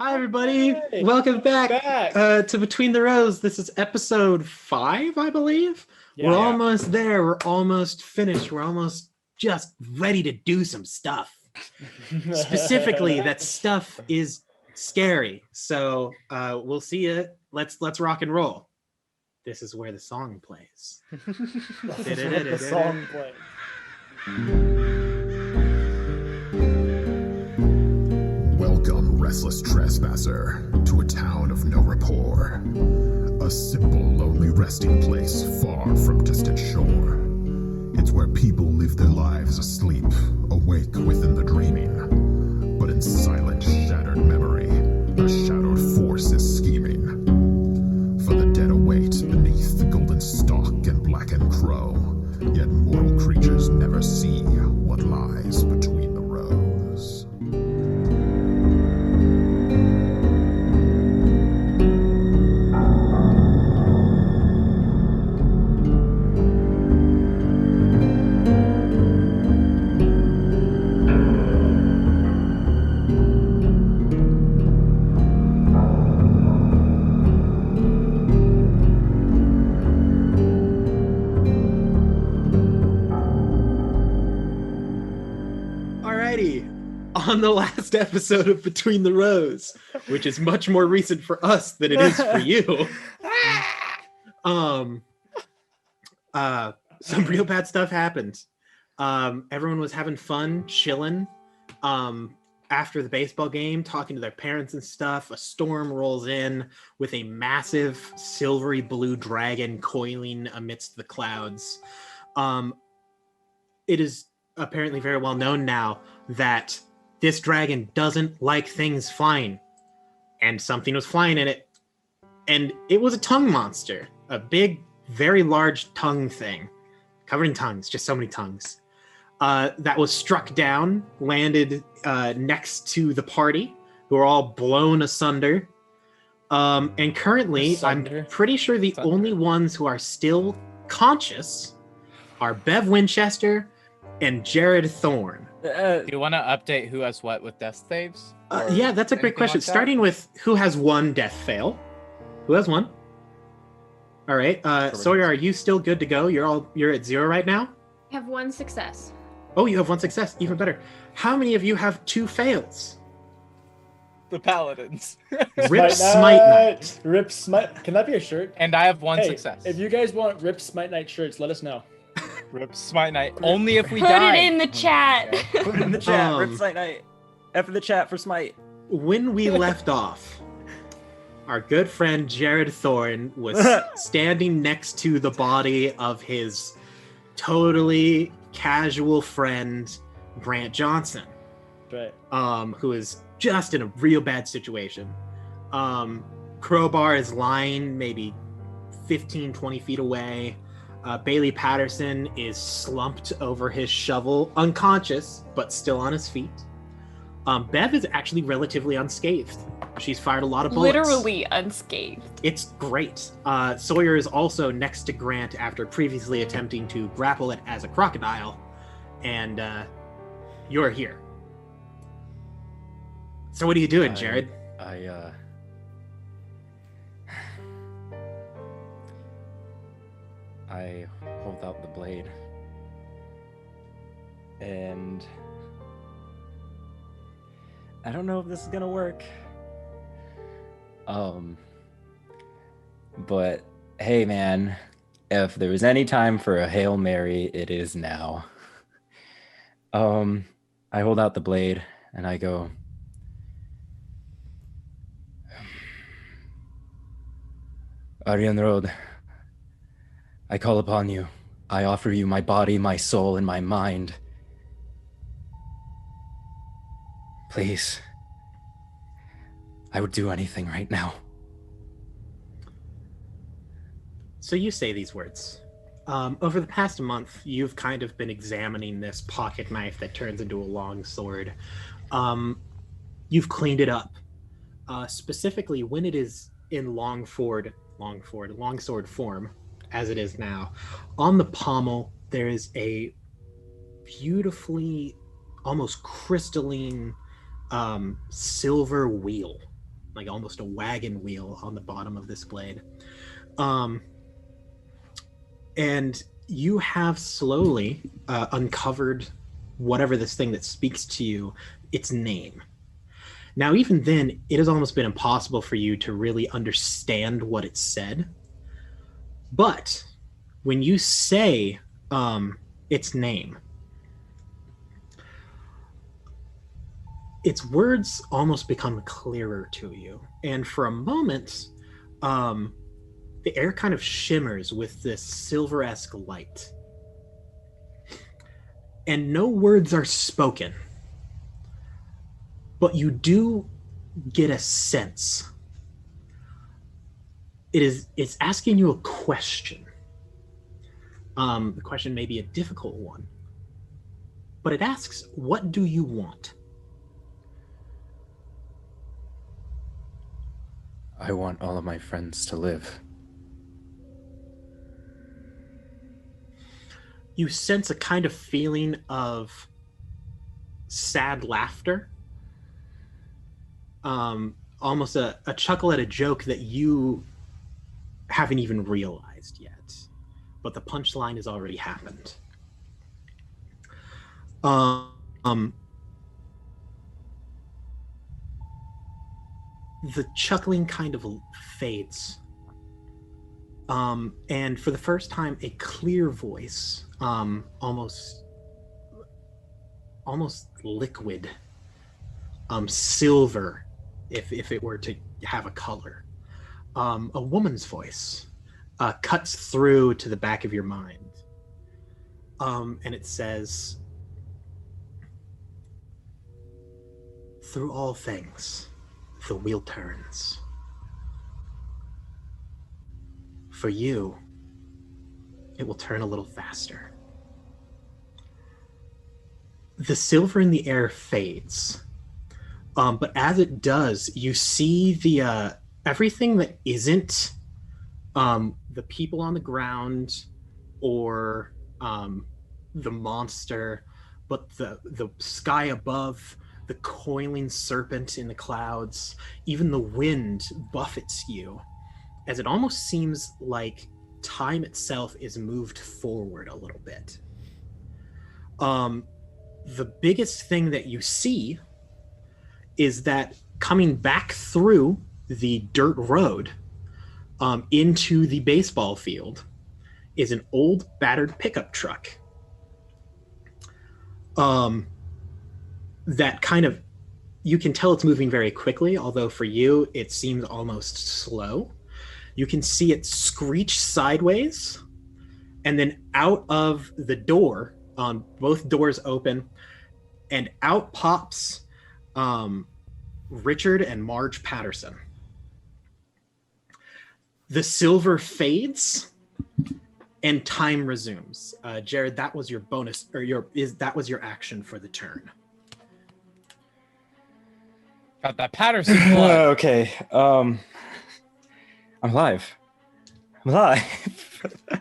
Hi, everybody. Hey, Welcome back, back. to Between the Rows. This is episode 5, I believe. We're Yeah. almost there. We're almost finished. We're almost just ready to do some stuff. Specifically, that stuff is scary. So we'll see you. Let's rock and roll. This is where the song plays. This is what the song plays. Welcome, restless trespasser, to a town of no rapport. A simple, lonely resting place far from distant shore. It's where people live their lives asleep, awake within the dreaming. But in silent, shattered memory, a shadowed force is scheming. For the dead await beneath the golden stalk and blackened crow. Yet mortal creatures never see what lies between the rows. On the last episode of Between the Rows, which is much more recent for us than it is for you. Some real bad stuff happened. Everyone was having fun, chilling. After the baseball game, talking to their parents and stuff, a storm rolls in with a massive silvery blue dragon coiling amidst the clouds. It is apparently very well known now that this dragon doesn't like things flying, and something was flying in it, and it was a tongue monster, a big, very large tongue thing, covered in tongues, just so many tongues, that was struck down, landed next to the party, who are all blown asunder, and currently, I'm pretty sure the only ones who are still conscious are Bev Winchester and Jared Thorne. Do you want to update who has what with death saves? Yeah, that's a great question. Like Starting with who has one death fail. Who has one? All right. Sawyer, are you still good to go? You're at 0 right now? I have 1 success. Oh, you have 1 success. Even better. How many of you have 2 fails? The paladins. Rip Smite Knight. Rip Smite. Can that be a shirt? And I have 1 Hey, success. if you guys want Rip Smite Night shirts, let us know. Rip Smite Night. Only if we Put die. it in the chat. Put it in the chat. Rip Smite Night. F in the chat for Smite. When we left off, our good friend Jared Thorne was standing next to the body of his totally casual friend, Grant Johnson. Right. Who is just in a real bad situation. Crowbar is lying maybe 15, 20 feet away. Bailey Patterson is slumped over his shovel, unconscious, but still on his feet. Bev is actually relatively unscathed. She's fired a lot of bullets. Literally unscathed. It's great. Sawyer is also next to Grant after previously attempting to grapple it as a crocodile. And you're here. So what are you doing, Jared? I hold out the blade. And I don't know if this is gonna work. But hey man, if there was any time for a Hail Mary, it is now. I hold out the blade and I go, Aryan Road, I call upon you. I offer you my body, my soul, and my mind. Please. I would do anything right now. So you say these words. Over the past month, you've kind of been examining this pocket knife that turns into a long sword. You've cleaned it up. Specifically, when it is in longsword form, as it is now, on the pommel, there is a beautifully, almost crystalline silver wheel like almost a wagon wheel on the bottom of this blade. And you have slowly uncovered whatever this thing that speaks to you, its name. Now, even then, it has almost been impossible for you to really understand what it said. But when you say its name, its words almost become clearer to you. And for a moment, the air kind of shimmers with this silver-esque light. And no words are spoken. But you do get a sense. It's asking you a question. The question may be a difficult one. But it asks, what do you want? I want all of my friends to live. You sense a kind of feeling of sad laughter. Almost a chuckle at a joke that you haven't even realized yet. But the punchline has already happened. The chuckling kind of fades. And for the first time, a clear voice, almost liquid, silver, if it were to have a color, a woman's voice cuts through to the back of your mind, and it says, "Through all things, the wheel turns. For you, it will turn a little faster." The silver in the air fades, but as it does, you see the everything that isn't the people on the ground or the monster, but the sky above, the coiling serpent in the clouds, even the wind buffets you, as it almost seems like time itself is moved forward a little bit. The biggest thing that you see is that coming back through the dirt road into the baseball field is an old battered pickup truck. That kind of, you can tell it's moving very quickly, although for you it seems almost slow. You can see it screech sideways, and then out of the door, both doors open, and out pops Richard and Marge Patterson. The silver fades, and time resumes. Jared, that was your bonus, or that was your action for the turn. Got that Patterson blood. Okay. I'm alive. I'm alive.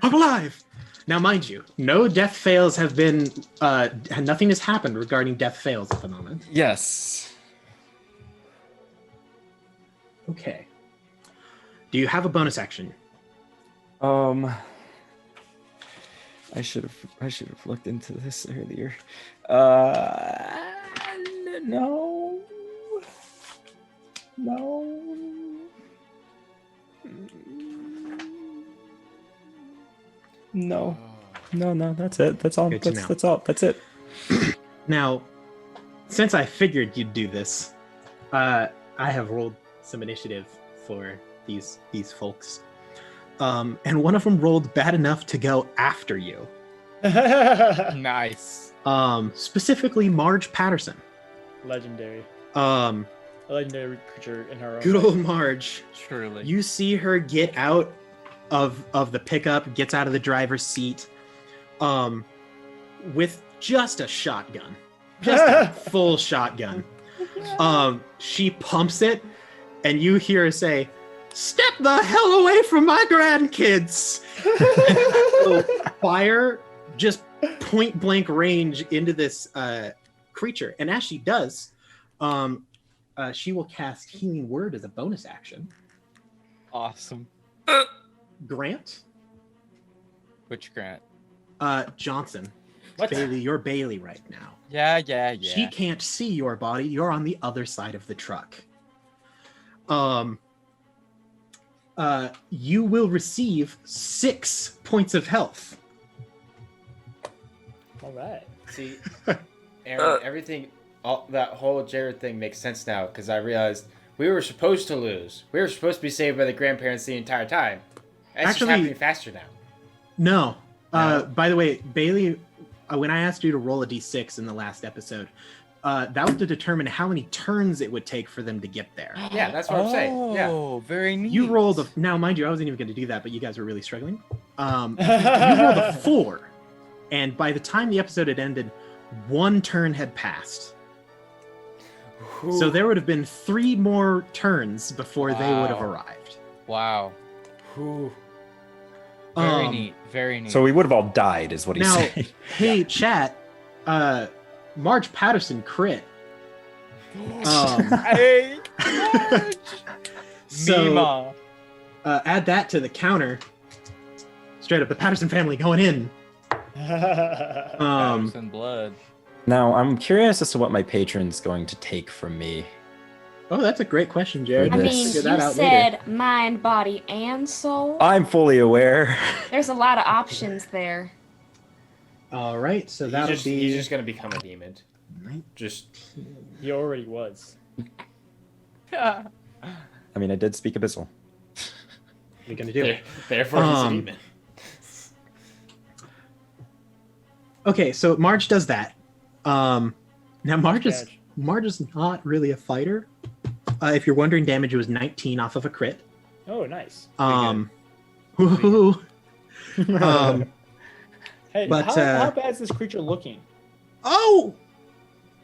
I'm alive! Now, mind you, no death fails have been, nothing has happened regarding death fails at the moment. Yes. Okay. Do you have a bonus action? I should have looked into this earlier. No. No, that's it. That's all. That's all. That's it. Now, since I figured you'd do this, I have rolled some initiative for these folks. And one of them rolled bad enough to go after you. Nice. Specifically Marge Patterson. Legendary. A legendary creature in her own good right. old Marge. Truly. You see her get out of the pickup, gets out of the driver's seat, with just a shotgun. Just a full shotgun. She pumps it, and you hear her say, "Step the hell away from my grandkids!" So fire just point blank range into this creature, and as she does, she will cast Healing Word as a bonus action. Awesome. Grant, Which Grant? Johnson, What? Bailey, you're Bailey right now. Yeah. She can't see your body. You're on the other side of the truck. You will receive 6 points of health. All right. See, Aaron, everything, that whole Jared thing makes sense now because I realized we were supposed to lose. We were supposed to be saved by the grandparents the entire time. It's Actually- just happening faster now. No. No? By the way, Bailey, when I asked you to roll a d6 in the last episode, that was to determine how many turns it would take for them to get there. Yeah, that's what I'm saying. Yeah. Oh, very neat. You rolled now, mind you, I wasn't even going to do that, but you guys were really struggling. You rolled a 4, and by the time the episode had ended, 1 turn had passed. So there would have been 3 more turns before they would have Wow. arrived. Wow. Whew. Very Um, neat. Very neat. So we would have all died, is what he's Now, saying. hey, chat, Marge Patterson crit. Hey, Marge! So Mima. add that to the counter. Straight up, the Patterson family going in. Patterson blood. Now, I'm curious as to what my patron's going to take from me. Oh, that's a great question, Jared. I This- mean, Figure you that out said later. mind, body, and soul. I'm fully aware. There's a lot of options there. All right, so that'll He's be just gonna become a demon. Just He already was. I mean, I did speak Abyssal. what are you gonna do? therefore he's a Um, demon. Okay, so Marge does that. Now Marge is Catch. not really a fighter. If you're wondering, damage was 19 off of a crit. Oh, nice. Woohoo. Hey, But, how bad is this creature looking? Oh,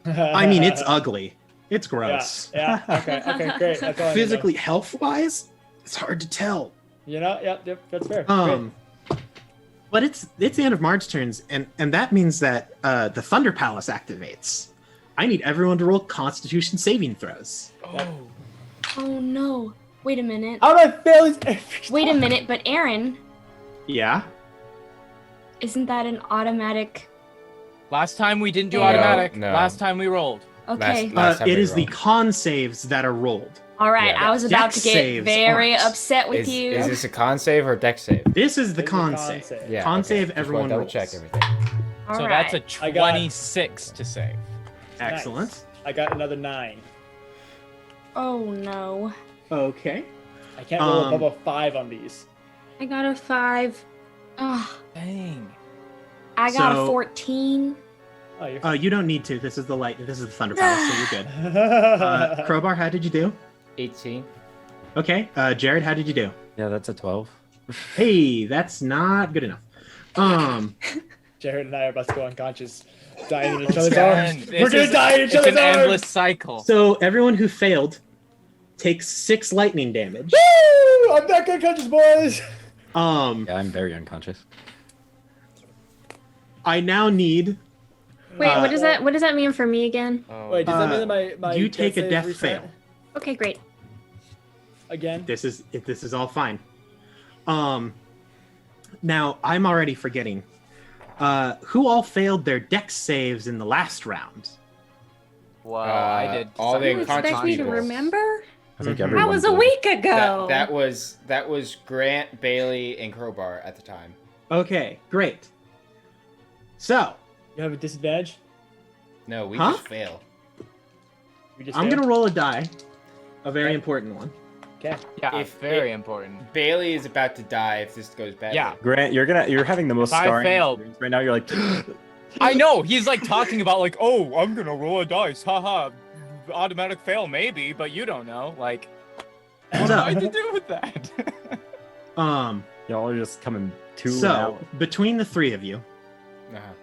I mean, it's ugly. It's gross. Yeah. Okay. Great. That's all I need to know. Physically, health-wise, it's hard to tell. You know. Yep. That's fair. But it's the end of Marge's turns, and that means that the Thunder Palace activates. I need everyone to roll Constitution saving throws. Oh. Oh no. Wait a minute. How did I fail this? Wait a minute, but Aaron, Yeah. isn't that an automatic? Last time we didn't do No, automatic. no. Last time we rolled. Okay. Last time It we is the rolled. con saves that are rolled. All right. Yeah. I was about Dex to get saves very aren't. upset with you. Is this a con save or a dex save? This is the This is con a con save. save. Yeah. Con okay. save, Just everyone wanna double rolls. check everything. All So right. that's a I got- 26 to save. Excellent. Nice. I got another 9. Oh no. Okay. I can't roll Um, above a 5 on these. I got a 5. Oh, Dang. I got So- a 14. Oh, you're. You don't need to. This is the Thunder Palace, so you're good. Crowbar, how did you do? 18. Okay. Jared, how did you do? Yeah, that's a 12. Hey, that's not good enough. Jared and I are about to go unconscious, dying in each It's other's done. arms. This We're gonna is- die in each It's other's an arms. endless cycle. So everyone who failed takes 6 lightning damage. Woo! I'm back unconscious, boys. Yeah, I'm very unconscious. I now need Wait, Uh, what does that mean for me again? Oh, Wait, does that mean that my you take a save death reset fail. Okay, great. again? This is all fine. Now I'm already forgetting. Who all failed their dex saves in the last round? Wow, I did. all the You expect me to unconscious rolls. remember? I think Mhm. everyone That was a did. week ago. That was Grant, Bailey, and Crowbar at the time. Okay, great. So You have a disadvantage. No, we Huh? just fail. We just I'm failed? gonna roll a die, a very Okay. important one. Okay. Yeah, If very it- important. Bailey is about to die if this goes badly. Yeah. Grant, you're having the most If I scarring failed- experience right now. You're like, I know. He's like talking about like, oh, I'm gonna roll a dice. Haha. Automatic fail, maybe, but you don't know. Like, what So- am I to do with that? y'all are just coming too So out. between the 3 of you, Uh-huh.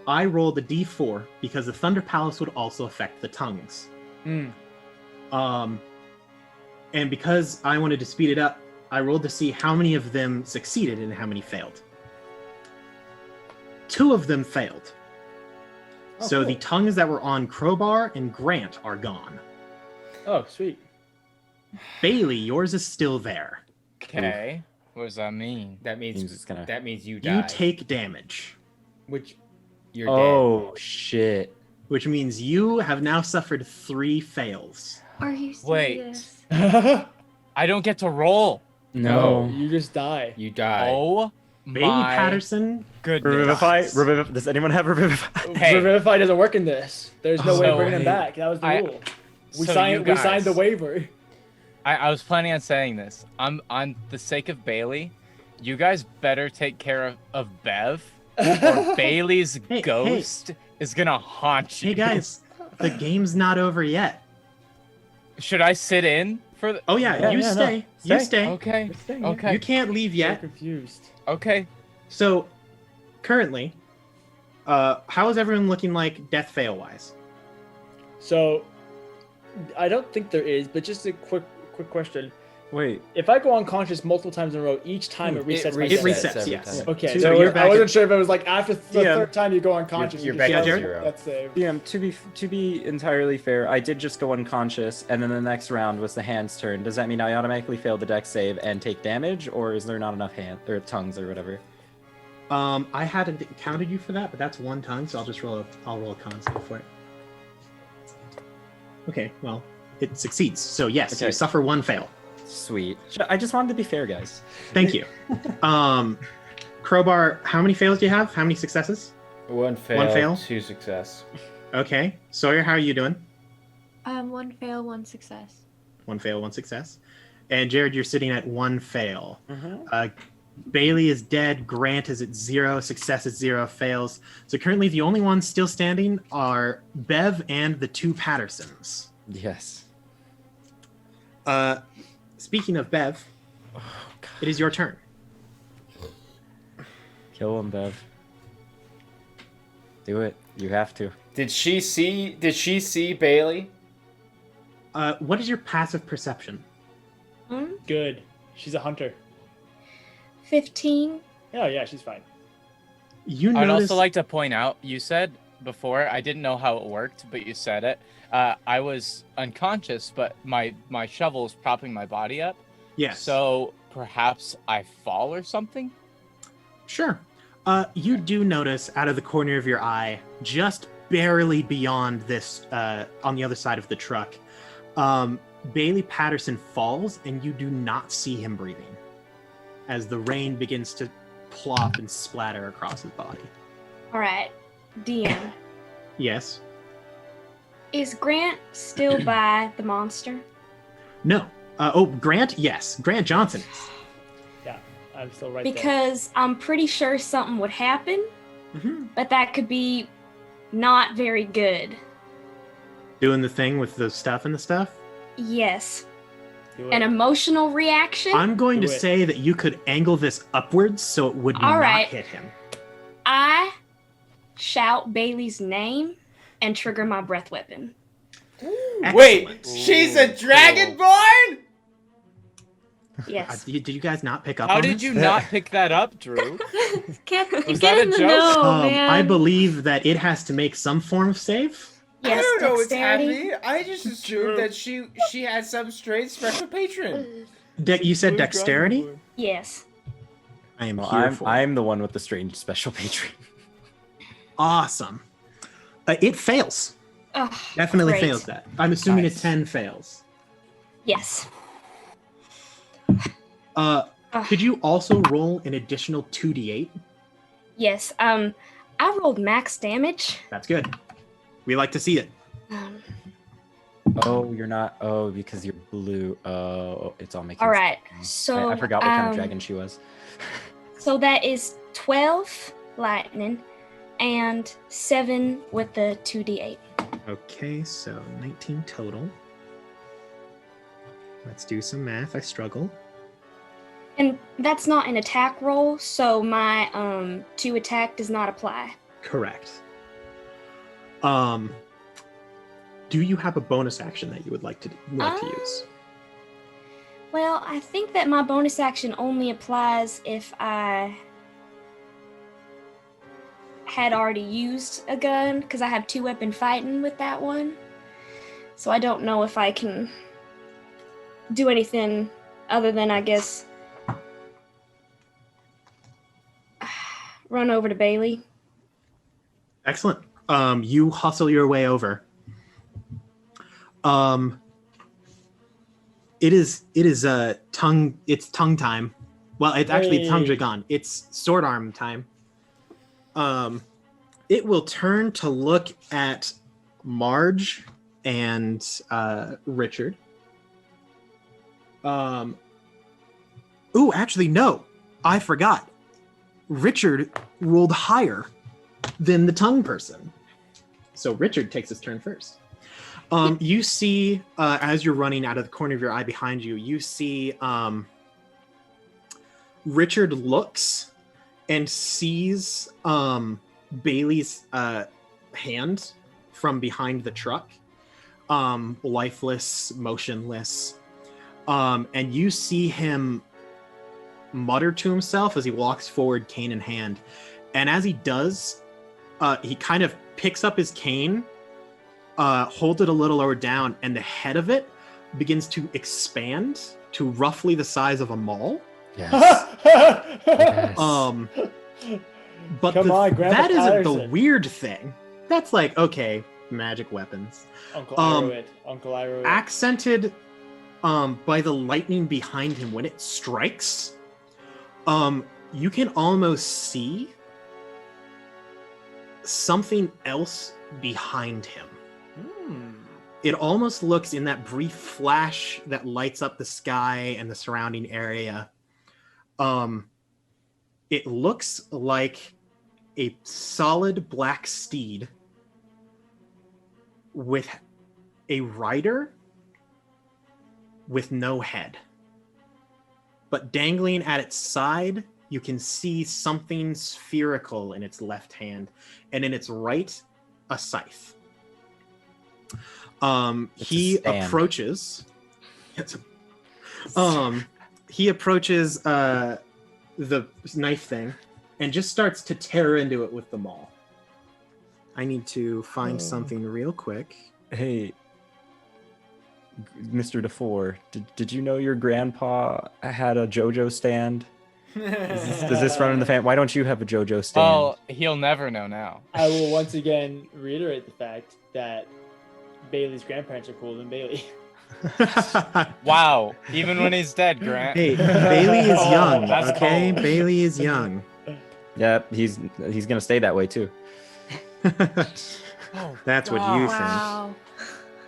I rolled a d4 because the Thunder Palace would also affect the tongues. Mm. And because I wanted to speed it up, I rolled to see how many of them succeeded and how many failed. 2 of them failed. Oh, So cool. the tongues that were on Crowbar and Grant are gone. Oh, sweet. Bailey, yours is still there. Okay. What does that mean? That means Means it's gonna- that means you die. You take damage, Which You're Oh shit. which means you have now suffered 3 fails. Are you Wait. serious? I don't get to roll. No. you just die. dead. You die. Oh Bailey my Patterson, goodness. Revivify? Does anyone have Revivify? Hey. Revivify doesn't work in this. There's no way So, of bringing him hey, back. That was the rule. We so signed. you We signed the guys- waiver. I was planning on saying this. On the sake of Bailey, you guys better take care of Bev, or Bailey's Hey, ghost is gonna haunt you. hey guys, the game's not over yet. Should I sit in for the? Oh yeah, you yeah, no. stay. You Stay. stay. Okay. Staying, Okay. You can't leave So yet. confused. Okay. So, currently, how is everyone looking like death fail wise? So, I don't think there is, but just a quick question. Wait. If I go unconscious multiple times in a row, each time it resets my It stat. resets, every yes. time. Okay, So so you're I back wasn't at- sure if it was like after the Yeah. third time you go unconscious. You're you back just at go, zero. That's saved. Yeah, to be entirely fair, I did just go unconscious, and then the next round was the hand's turn. Does that mean I automatically fail the dex save and take damage, or is there not enough hand or tongues or whatever? I hadn't counted you for that, but that's 1 tongue, so I'll roll a con save for it. Okay, well, it succeeds. So yes, Okay. you suffer 1 fail. Sweet. I just wanted to be fair, guys. Thank you. Crowbar, how many fails do you have? How many successes? 1 fail. 1 fail? 2 success. Okay. Sawyer, how are you doing? 1 fail, 1 success. 1 fail, 1 success. And Jared, you're sitting at 1 fail. Mhm. Bailey is dead. Grant is at 0. Success is 0. Fails. So currently, the only ones still standing are Bev and the 2 Pattersons. Yes. Speaking of Bev, it is your turn. Kill him, Bev. Do it. You have to. Did she see Bailey? What is your passive perception? Good. She's a hunter. 15. Oh yeah, she's fine. You I'd notice. also like to point out, you said before, I didn't know how it worked, but you said it. I was unconscious, but my shovel is propping my body up. Yes. So perhaps I fall or something? Sure. You do notice out of the corner of your eye, just barely beyond this, on the other side of the truck, Bailey Patterson falls, and you do not see him breathing as the rain begins to plop and splatter across his body. All right, DM. Yes. Is Grant still by the monster? No. Grant? Yes. Grant Johnson is. Yeah, I'm still right there. Because I'm pretty sure something would happen, Mm-hmm. but that could be not very good. Doing the thing with the stuff and the stuff. Yes. Do it. An emotional reaction? I'm going Do to it. say that you could angle this upwards so it would All not right. hit him. I shout Bailey's name and trigger my breath weapon. Wait, Excellent. she's a dragonborn? Yes. Did you guys not pick up How on did this? you not pick that up, Drew? Get Was that a in the joke? know, man. I believe that it has to make some form of save. I Yes, don't know what's dexterity. happening. I just assumed that she had some strange special patron. You said dexterity? Yes. I am Well, here for it. I'm the one with the strange special patron. Awesome. It fails. Ugh, Definitely great. fails that. I'm assuming Nice. a 10 fails. Yes. Could you also roll an additional 2d8? Yes. I rolled max damage. That's good. We like to see it. Oh, you're not. Oh, because you're blue. Oh, it's all making All right. sense. So I forgot what kind of dragon she was. So that is 12 lightning and 7 with the 2d8. Okay, so 19 total. Let's do some math. I struggle. And that's not an attack roll, so my 2 attack does not apply. Correct. Do you have a bonus action that you would like to use? Well, I think that my bonus action only applies if I had already used a gun, because I have 2-weapon fighting with that one. So I don't know if I can do anything other than, I guess, run over to Bailey. Excellent. You hustle your way over. It's tongue time. Well, it's actually tongue dragon. It's sword arm time. It will turn to look at Marge and Richard. Actually, no. I forgot. Richard rolled higher than the tongue person. So Richard takes his turn first. You see, as you're running out of the corner of your eye behind you, you see Richard looks and sees Bailey's hand from behind the truck, lifeless, motionless. And you see him mutter to himself as he walks forward, cane in hand. And as he does, he kind of picks up his cane, holds it a little lower down, and the head of it begins to expand to roughly the size of a mall. Yes. Yes. But that isn't the weird thing. That's like, okay, magic weapons. Uncle Iroh Accented by the lightning behind him when it strikes, you can almost see something else behind him. It almost looks, in that brief flash that lights up the sky and the surrounding area, it looks like a solid black steed with a rider with no head. But dangling at its side, you can see something spherical in its left hand, and in its right, a scythe. He approaches. He approaches the knife thing and just starts to tear into it with the maul. I need to find something real quick. Hey, Mr. DeFore, did you know your grandpa had a JoJo stand? Does this run in the family? Why don't you have a JoJo stand? Well, he'll never know now. I will once again reiterate the fact that Bailey's grandparents are cooler than Bailey. Wow, even when he's dead, Grant. Hey, Bailey is young, that's okay? cold. Bailey is young. Yeah, he's gonna stay that way too. That's what you think. Wow.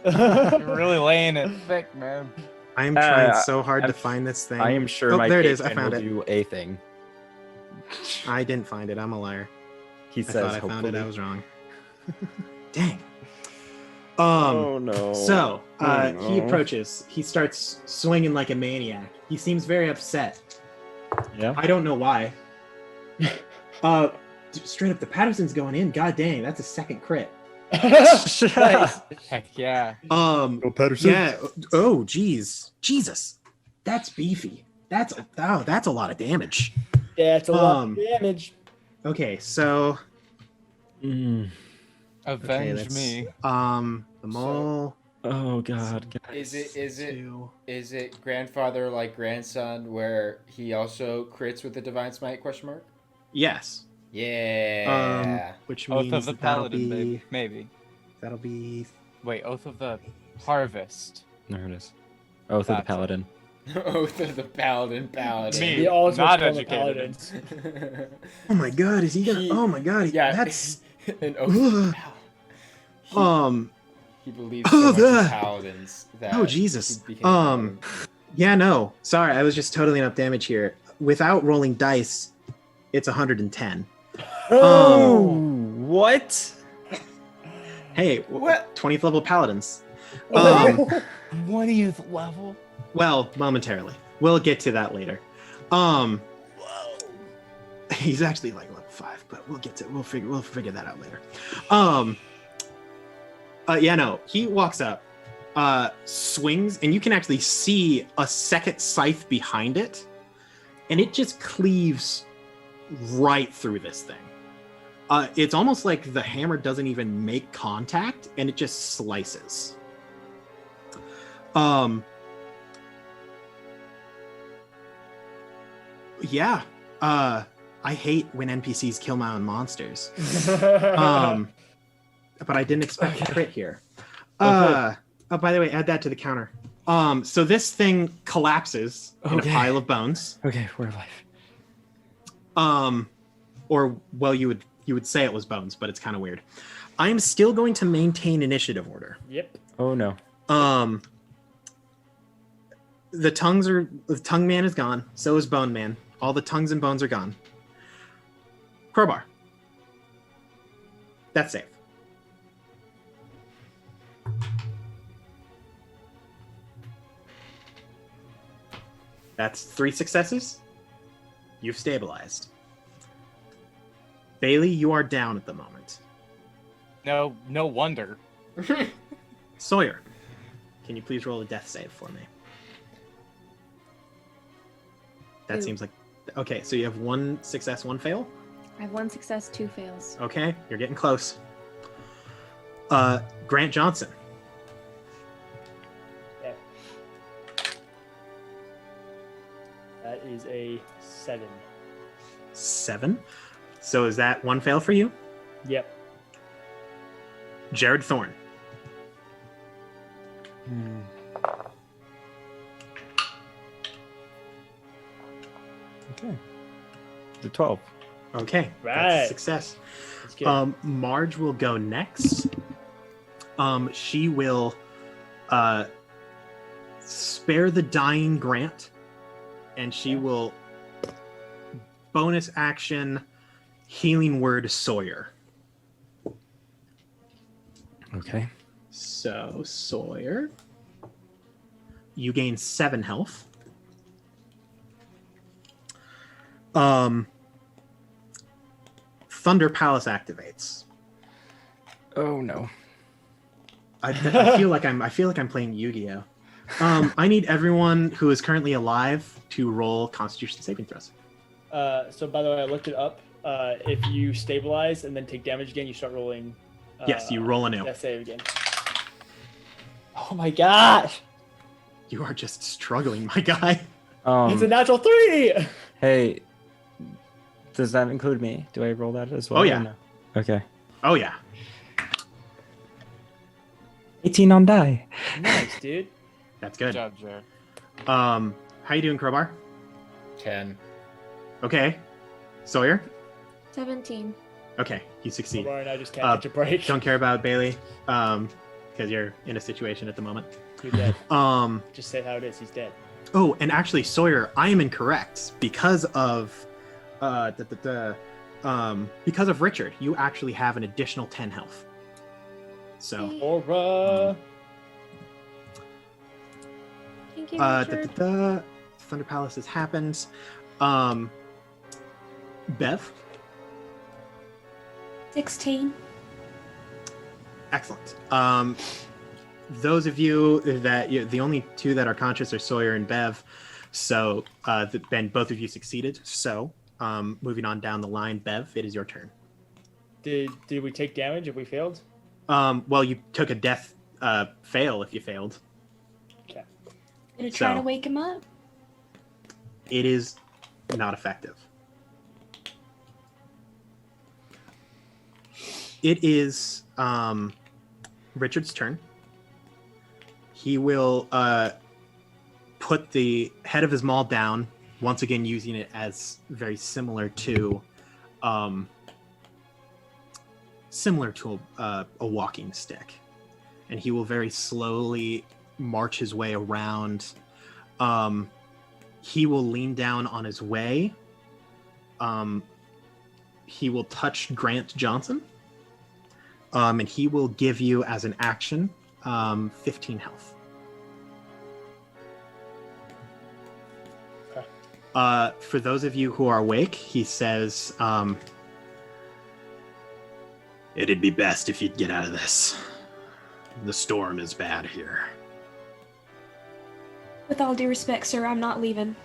You're really laying it thick, man. I am trying so hard to find this thing. I am sure Oh, my there it is. patron I found will it. do a thing. I didn't find it. I'm a liar. He I says, thought I found it. hopefully. I was wrong. Dang. Oh no. So Oh, he no. approaches. He starts swinging like a maniac. He seems very upset. Yeah. I don't know why. Straight up, the Patterson's going in. God dang, that's a second crit. Nice. Heck yeah. Patterson. Yeah. Oh, geez. Jesus. That's beefy. That's a lot of damage. Yeah, it's a lot of damage. Okay, so Avenge let's- me. the mole. Oh god. Is it two. is it grandfather like grandson where he also crits with the divine smite ? Yes. Yeah. Which Oath means of the that'll Paladin, be maybe. that'll be Wait, Oath of the Harvest. There it is. Oath of the That's it. Paladin. Oath of the paladin. Me. The ultimate Not form of educated. paladins. Oh my god, is he gonna? He- Oh my god, Yeah, that's. an oath of the paladin. He believes so much in paladins that Oh Jesus. he became a paladin. Yeah, no. Sorry, I was just totaling up damage here. Without rolling dice, it's 110. Oh, what? Hey, What? 20th level paladins. 20th level? Well, momentarily. We'll get to that later. He's actually like level 5, but we'll figure that out later. Yeah, no. He walks up, swings, and you can actually see a second scythe behind it, and it just cleaves right through this thing. It's almost like the hammer doesn't even make contact, and it just slices. Yeah. I hate when NPCs kill my own monsters. But I didn't expect a crit here. Oh, by the way, add that to the counter. So this thing collapses in a pile of bones. Okay, we're alive. Or well, you would say it was bones, but it's kind of weird. I am still going to maintain initiative order. Yep. Oh no. The tongue man is gone. So is bone man. All the tongues and bones are gone. Crowbar. That's safe. That's 3 successes. You've stabilized. Bailey, you are down at the moment. No wonder. Sawyer, can you please roll a death save for me? That seems like... Okay, so you have 1 success, 1 fail? I have 1 success, 2 fails. Okay, you're getting close. Grant Johnson. Yeah. That is a 7. 7. So is that 1 fail for you? Yep. Jared Thorne. Okay. The 12. Okay, Right. that's a success. That's good. Marge will go next. She will spare the dying Grant, and she will bonus action healing word Sawyer. Okay. So Sawyer, you gain 7 health. Thunder Palace activates. Oh no. I feel like I'm playing Yu-Gi-Oh. I need everyone who is currently alive to roll Constitution saving throws. So by the way, I looked it up. If you stabilize and then take damage again, you start rolling. Yes, you roll anew. Death save again. Oh my gosh! You are just struggling, my guy. It's a natural 3. Hey, does that include me? Do I roll that as well? Oh, yeah. or no? Okay. Oh yeah. 18 on die. Nice, dude. That's Good good. job, Jared. How you doing, Crowbar? 10. Okay. Sawyer? 17. Okay, you succeed. Lauren, I just can't catch a break. Don't care about Bailey, because you're in a situation at the moment. You're dead. Um. Just say how it is. He's dead. Oh, and actually, Sawyer, I am incorrect because of, because of Richard. You actually have an additional 10 health. So. Aura. Thank you, Richard. Thunder Palace has happened. Bev. 16. Excellent. Those of you that the only 2 that are conscious are Sawyer and Bev. So then both of you succeeded. So moving on down the line, Bev, it is your turn. Did we take damage if we failed? Well, you took a death fail if you failed. Okay. Gonna try So- to wake him up. It is not effective. It is Richard's turn. He will put the head of his maul down, once again using it as very similar to a walking stick. And he will very slowly march his way around. He will lean down on his way. He will touch Grant Johnson. And he will give you, as an action, 15 health. Okay. For those of you who are awake, he says, it'd be best if you'd get out of this. The storm is bad here. With all due respect, sir, I'm not leaving.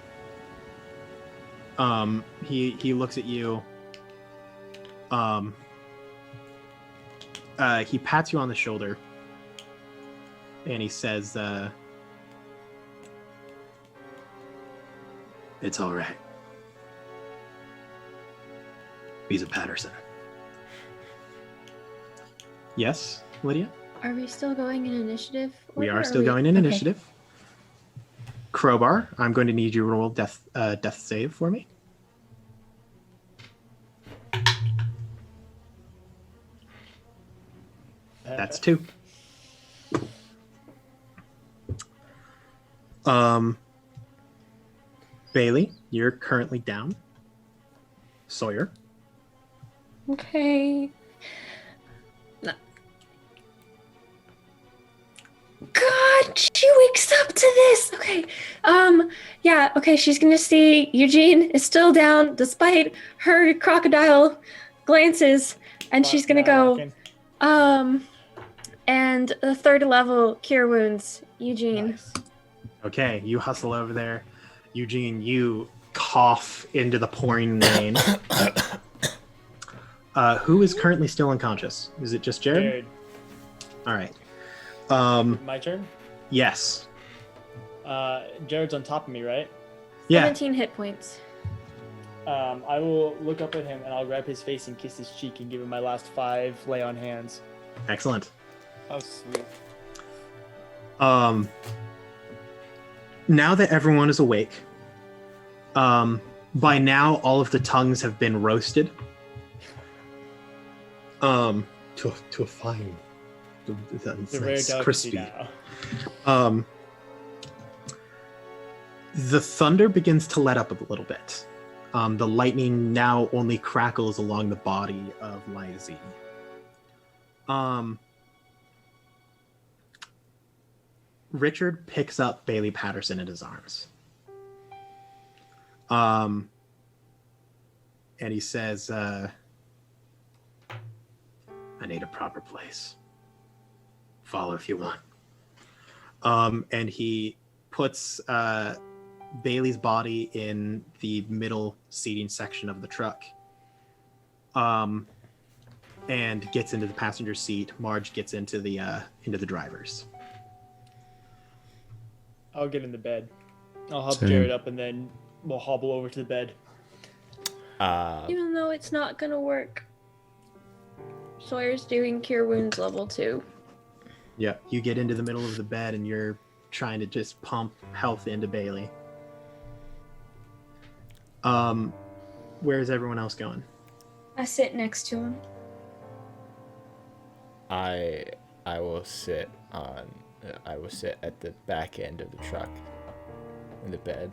He looks at you. He pats you on the shoulder, and he says, It's all right. He's a Patterson. Yes, Lydia? Are we still going in initiative? We order, are or still going in okay. initiative. Crowbar, I'm going to need you to roll death save for me. That's 2. Bailey, you're currently down. Sawyer. Okay. No. God, she wakes up to this. Okay. Yeah, okay, she's gonna see Eugene is still down despite her crocodile glances, and she's gonna go, and the 3rd level cure wounds, Eugene. Nice. Okay, you hustle over there. Eugene, you cough into the pouring rain. Who is currently still unconscious? Is it just Jared? Jared. All right. My turn? Yes. Jared's on top of me, right? Yeah. 17 hit points. I will look up at him and I'll grab his face and kiss his cheek and give him my last 5 lay on hands. Excellent. Oh, sweet. Now that everyone is awake, by now all of the tongues have been roasted. To a fine, It's a rare nice, delicacy crispy. now. The thunder begins to let up a little bit. The lightning now only crackles along the body of Lyzie. Richard picks up Bailey Patterson in his arms. And he says, I need a proper place. Follow if you want. And he puts Bailey's body in the middle seating section of the truck. And gets into the passenger seat. Marge gets into the driver's. I'll get in the bed. I'll help Same. Jared up and then we'll hobble over to the bed. Even though it's not gonna work. Sawyer's doing cure wounds level 2. Yeah, you get into the middle of the bed and you're trying to just pump health into Bailey. Where's everyone else going? I sit next to him. I will sit at the back end of the truck in the bed.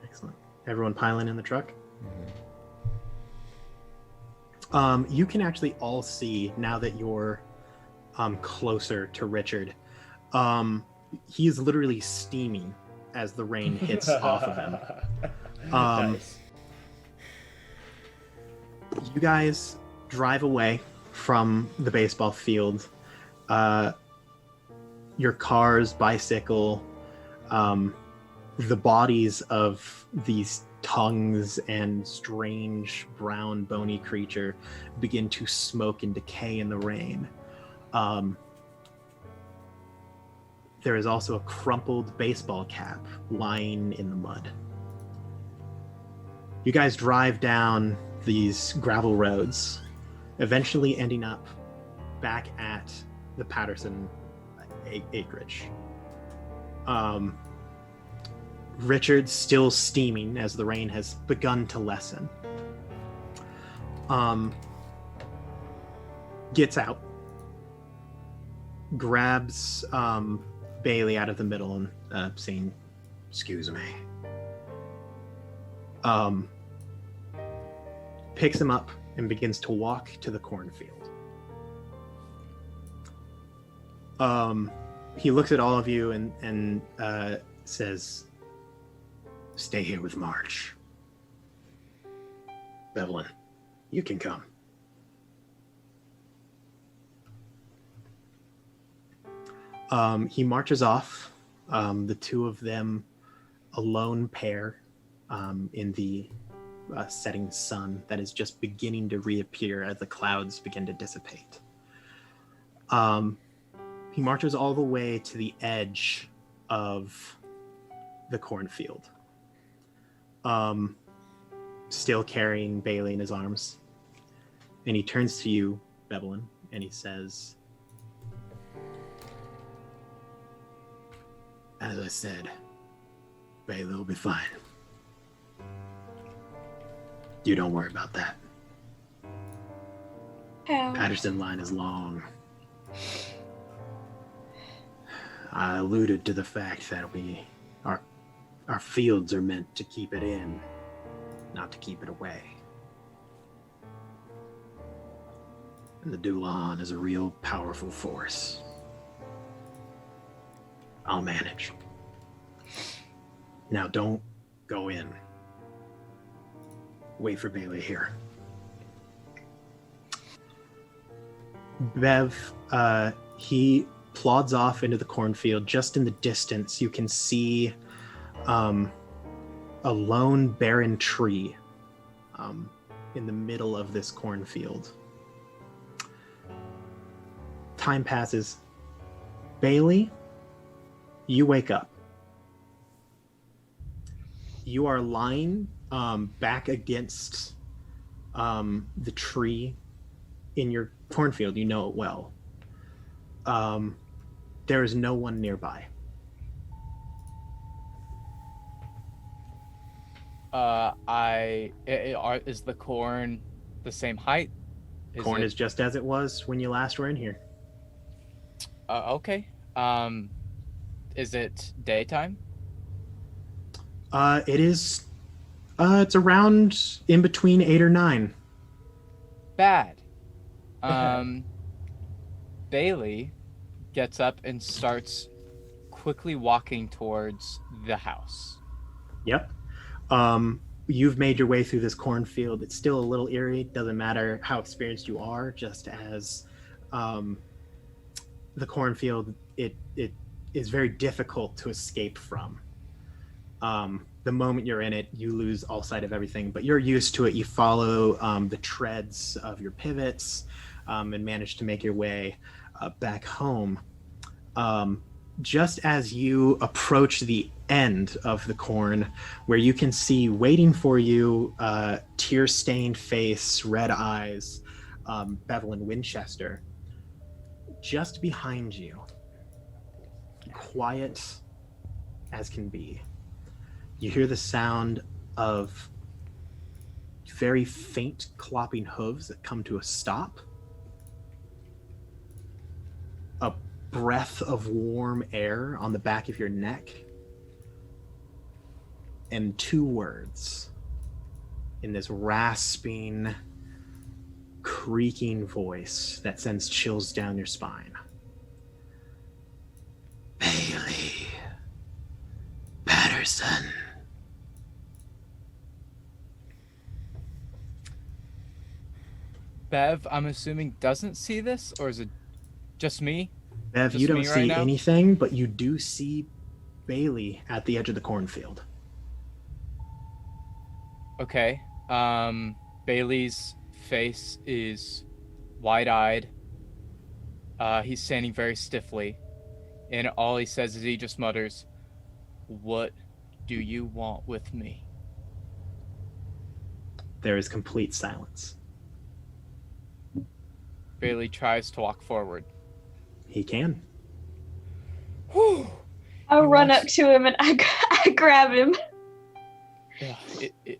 Excellent. Everyone piling in the truck? Mm-hmm. You can actually all see now that you're closer to Richard. He is literally steaming as the rain hits off of him. Nice. You guys drive away from the baseball field. Your cars, bicycle, the bodies of these tongues and strange brown bony creature begin to smoke and decay in the rain. There is also a crumpled baseball cap lying in the mud. You guys drive down these gravel roads, eventually ending up back at the Patterson acreage. Richard's still steaming as the rain has begun to lessen. Gets out, grabs Bailey out of the middle and saying, "Excuse me." Picks him up and begins to walk to the cornfield. He looks at all of you and says, "Stay here with Marge. Evelyn, you can come." He marches off, the two of them a lone pair in the setting sun that is just beginning to reappear as the clouds begin to dissipate. He marches all the way to the edge of the cornfield. still carrying Bailey in his arms. And he turns to you, Bevelin, and he says, "As I said, Bailey will be fine. You don't worry about that. Patterson line is long. I alluded to the fact that our fields are meant to keep it in, not to keep it away. And the Dulan is a real powerful force. I'll manage. Now don't go in. Wait for Bailey here." Bev, he plods off into the cornfield. Just in the distance, you can see a lone barren tree in the middle of this cornfield. Time passes. Bailey, you wake up. You are lying back against the tree in your cornfield. You know it well. There is no one nearby. Is the corn the same height? Corn is just as it was when you last were in here. Okay. Is it daytime? It is. It's around in between 8 or 9. Bad. Bailey gets up and starts quickly walking towards the house. Yep. You've made your way through this cornfield. It's still a little eerie. Doesn't matter how experienced you are, just as the cornfield, it is very difficult to escape from. The moment you're in it, you lose all sight of everything, but you're used to it. You follow the treads of your pivots and manage to make your way back home. Just as you approach the end of the corn, where you can see waiting for you, tear-stained face, red eyes, Bevelin Winchester, just behind you, quiet as can be, you hear the sound of very faint clopping hooves that come to a stop. A breath of warm air on the back of your neck. And 2 words in this rasping, creaking voice that sends chills down your spine. Bailey Patterson. Bev, I'm assuming, doesn't see this, or is it just me? Bev, Just you don't me see right now? anything, but you do see Bailey at the edge of the cornfield. Okay. Bailey's face is wide-eyed. He's standing very stiffly, and all he says is he just mutters, "What do you want with me?" There is complete silence. Bailey tries to walk forward. He can. I'll run up to him and I grab him. Yeah,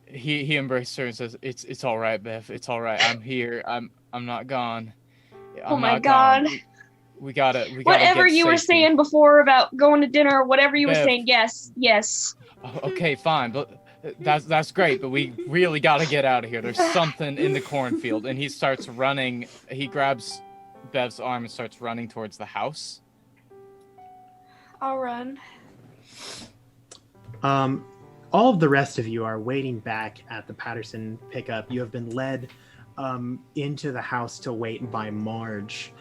he embraces her and says, "It's all right, Bev. It's all right. I'm here. I'm not gone. Oh my God. We gotta Whatever get you were safety." saying before about going to dinner, whatever you were Bev. saying, yes. Okay, fine, but that's great, but we really gotta get out of here. There's something in the cornfield. And he starts running. He grabs Bev's arm and starts running towards the house. I'll run. All of the rest of you are waiting back at the Patterson pickup. You have been led into the house to wait by Marge.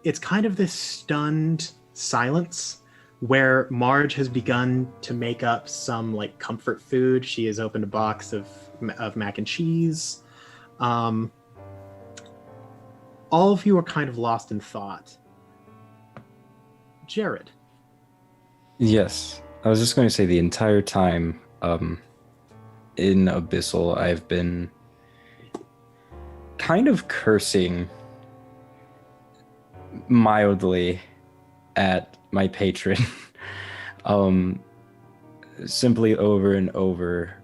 It's kind of this stunned silence where Marge has begun to make up some like comfort food. She has opened a box of mac and cheese. All of you are kind of lost in thought. Jared. Yes. I was just going to say the entire time in Abyssal, I've been kind of cursing mildly at my patron. Simply over and over,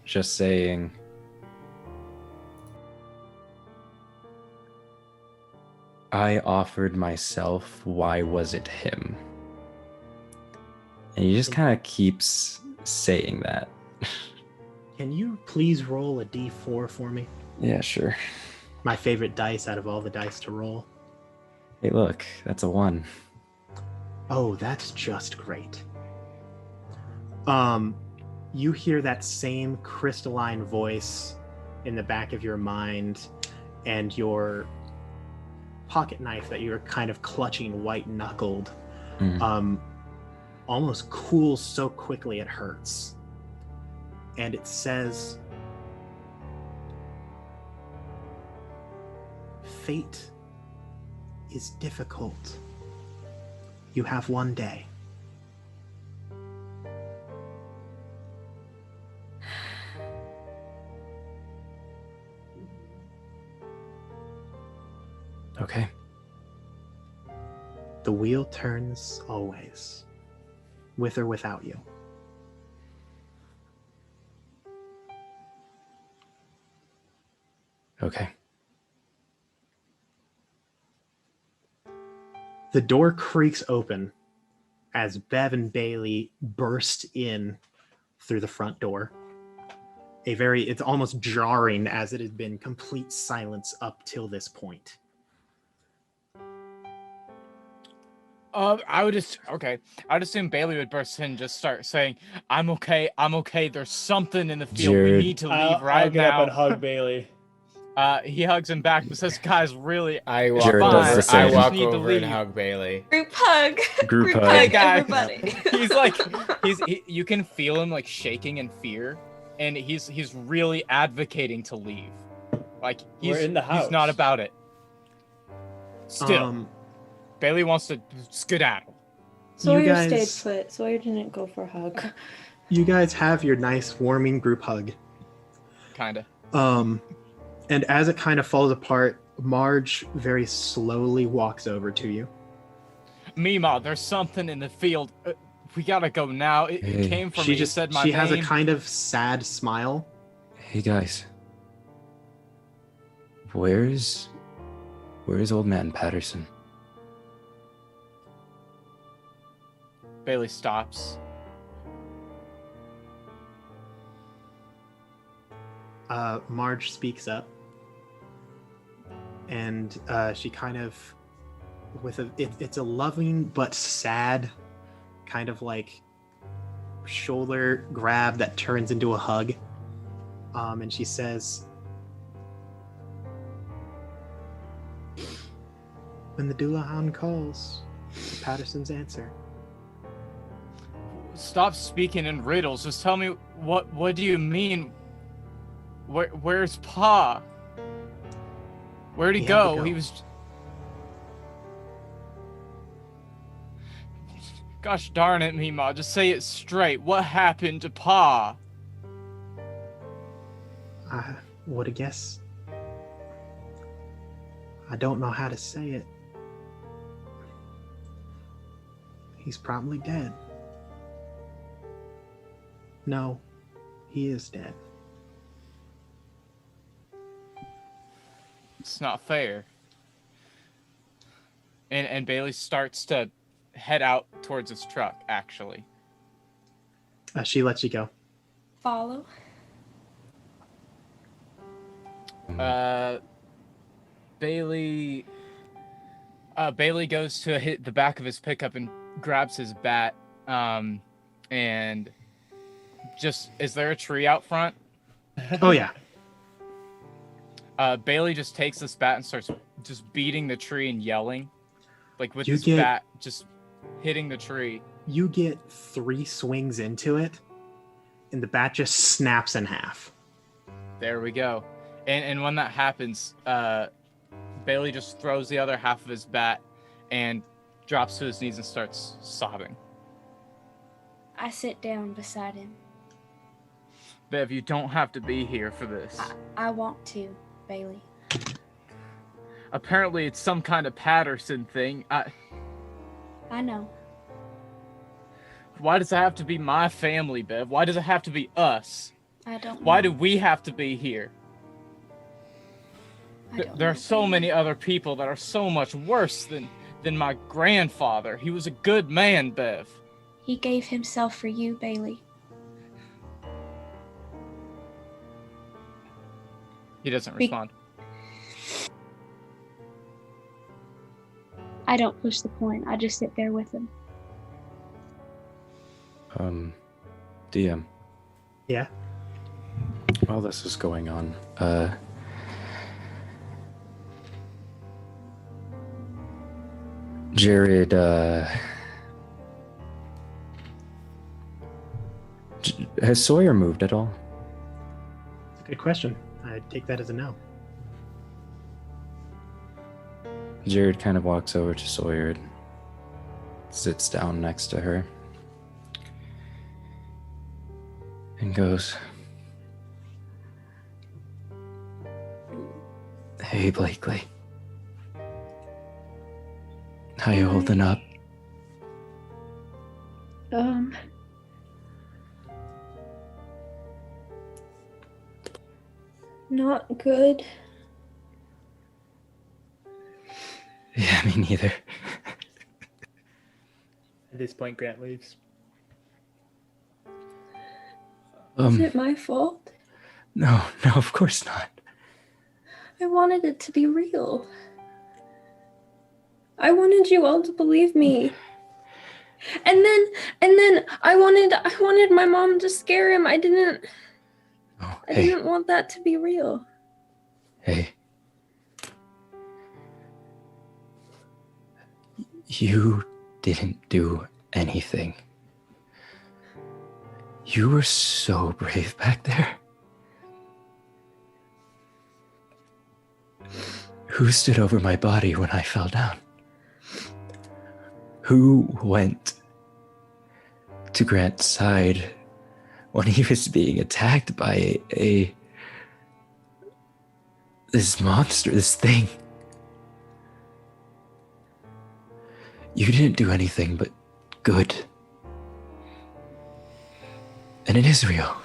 just saying, I offered myself, why was it him? And he just kind of keeps saying that. Can you please roll a d4 for me? Yeah, sure. My favorite dice out of all the dice to roll. Hey, look, that's a 1. Oh, that's just great. You hear that same crystalline voice in the back of your mind, and your pocket knife that you're kind of clutching white-knuckled almost cools so quickly it hurts. And it says, fate is difficult. You have one day. Okay. The wheel turns always, with or without you. Okay. The door creaks open as Bev and Bailey burst in through the front door. It's almost jarring, as it had been complete silence up till this point. I'd assume Bailey would burst in and just start saying, I'm okay, there's something in the field, we Jared. need to leave right I'll get now. up and hug Bailey. He hugs him back but says, guys, really, I walk Jared does over, the same. I I walk just need to over and leave. hug Bailey. Group hug. Group hug. hug, Guys. everybody. he's like, you can feel him like shaking in fear, and he's really advocating to leave. Like, We're in the house. he's not about it. Still, Bailey wants to skedaddle. Sawyer guys- stayed put. Sawyer didn't go for a hug. You guys have your nice warming group hug. Kinda. And as it kind of falls apart, Marge very slowly walks over to you. Mima, there's something in the field. We gotta go now. It Hey. came from She me. It just said my she name. has a kind of sad smile. Hey guys. Where's old man Patterson? Bailey stops. Marge speaks up, and she kind of, it's a loving but sad kind of like shoulder grab that turns into a hug, and she says, when the Doulahan calls, Patterson's answer. Stop speaking in riddles. Just tell me what do you mean? Where's Pa? Where'd he He had to go? go. He was. Gosh darn it, Mima. Just say it straight. What happened to Pa? I would have guessed. I don't know how to say it. He's probably dead. No, he is dead. It's not fair. And Bailey starts to head out towards his truck, actually. She lets you go. Follow. Bailey goes to hit the back of his pickup and grabs his bat. And just, is there a tree out front? Oh yeah. Bailey just takes this bat and starts just beating the tree and yelling, like with You his get- bat, just hitting the tree. You get 3 swings into it, and the bat just snaps in half. There we go. And when that happens, Bailey just throws the other half of his bat and drops to his knees and starts sobbing. I sit down beside him. Bev, you don't have to be here for this. I want to, Bailey. Apparently it's some kind of Patterson thing. I know. Why does it have to be my family, Bev? Why does it have to be us? I don't know. Why do we have to be here? There are so many other people that are so much worse than my grandfather. He was a good man, Bev. He gave himself for you, Bailey. He doesn't respond. I don't push the point. I just sit there with him. DM. Yeah. While this is going on, Jared, has Sawyer moved at all? That's a good question. I take that as a no. Jared kind of walks over to Sawyer and sits down next to her and goes, "Hey, Blakely. How you holding up?" Not good. Yeah, me neither. At this point, Grant leaves. Is it my fault? No, of course not. I wanted it to be real. I wanted you all to believe me. And then I wanted my mom to scare him. I didn't want that to be real. Hey. You didn't do anything. You were so brave back there. Who stood over my body when I fell down? Who went to Grant's side when he was being attacked by this monster, this thing? You didn't do anything but good. And it is real.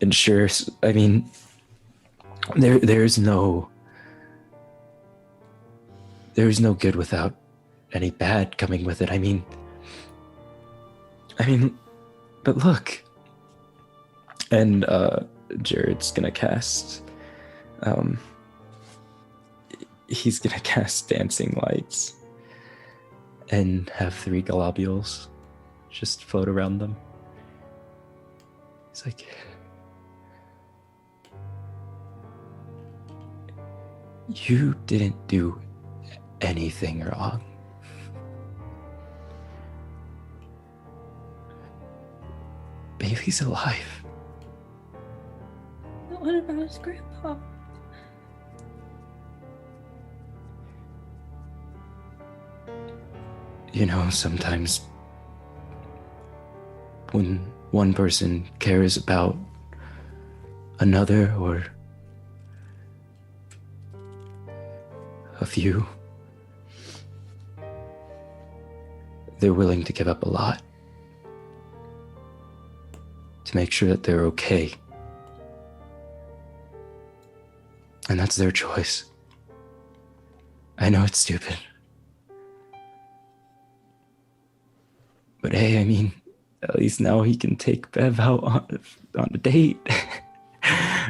And sure, I mean, there's no good without any bad coming with it. I mean, but look. And Jared's gonna cast he's gonna cast dancing lights and have 3 globules just float around them. He's like, you didn't do anything wrong. Bailey's alive. But what about his grandpa? You know, sometimes when one person cares about another or a few, they're willing to give up a lot to make sure that they're okay. And that's their choice. I know it's stupid. But hey, I mean, at least now he can take Bev out on a date.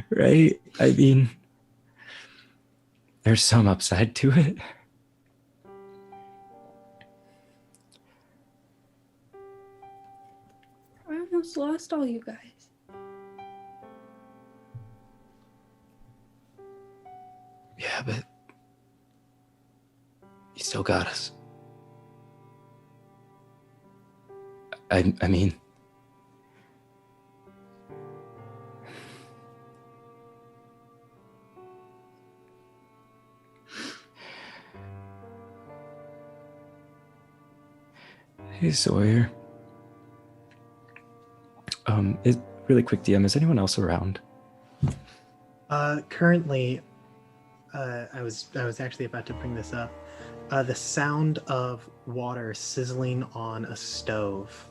Right? I mean, there's some upside to it. I almost lost all you guys. Yeah, but you still got us. I mean, hey Sawyer, really quick, DM, is anyone else around? Currently, I was actually about to bring this up. The sound of water sizzling on a stove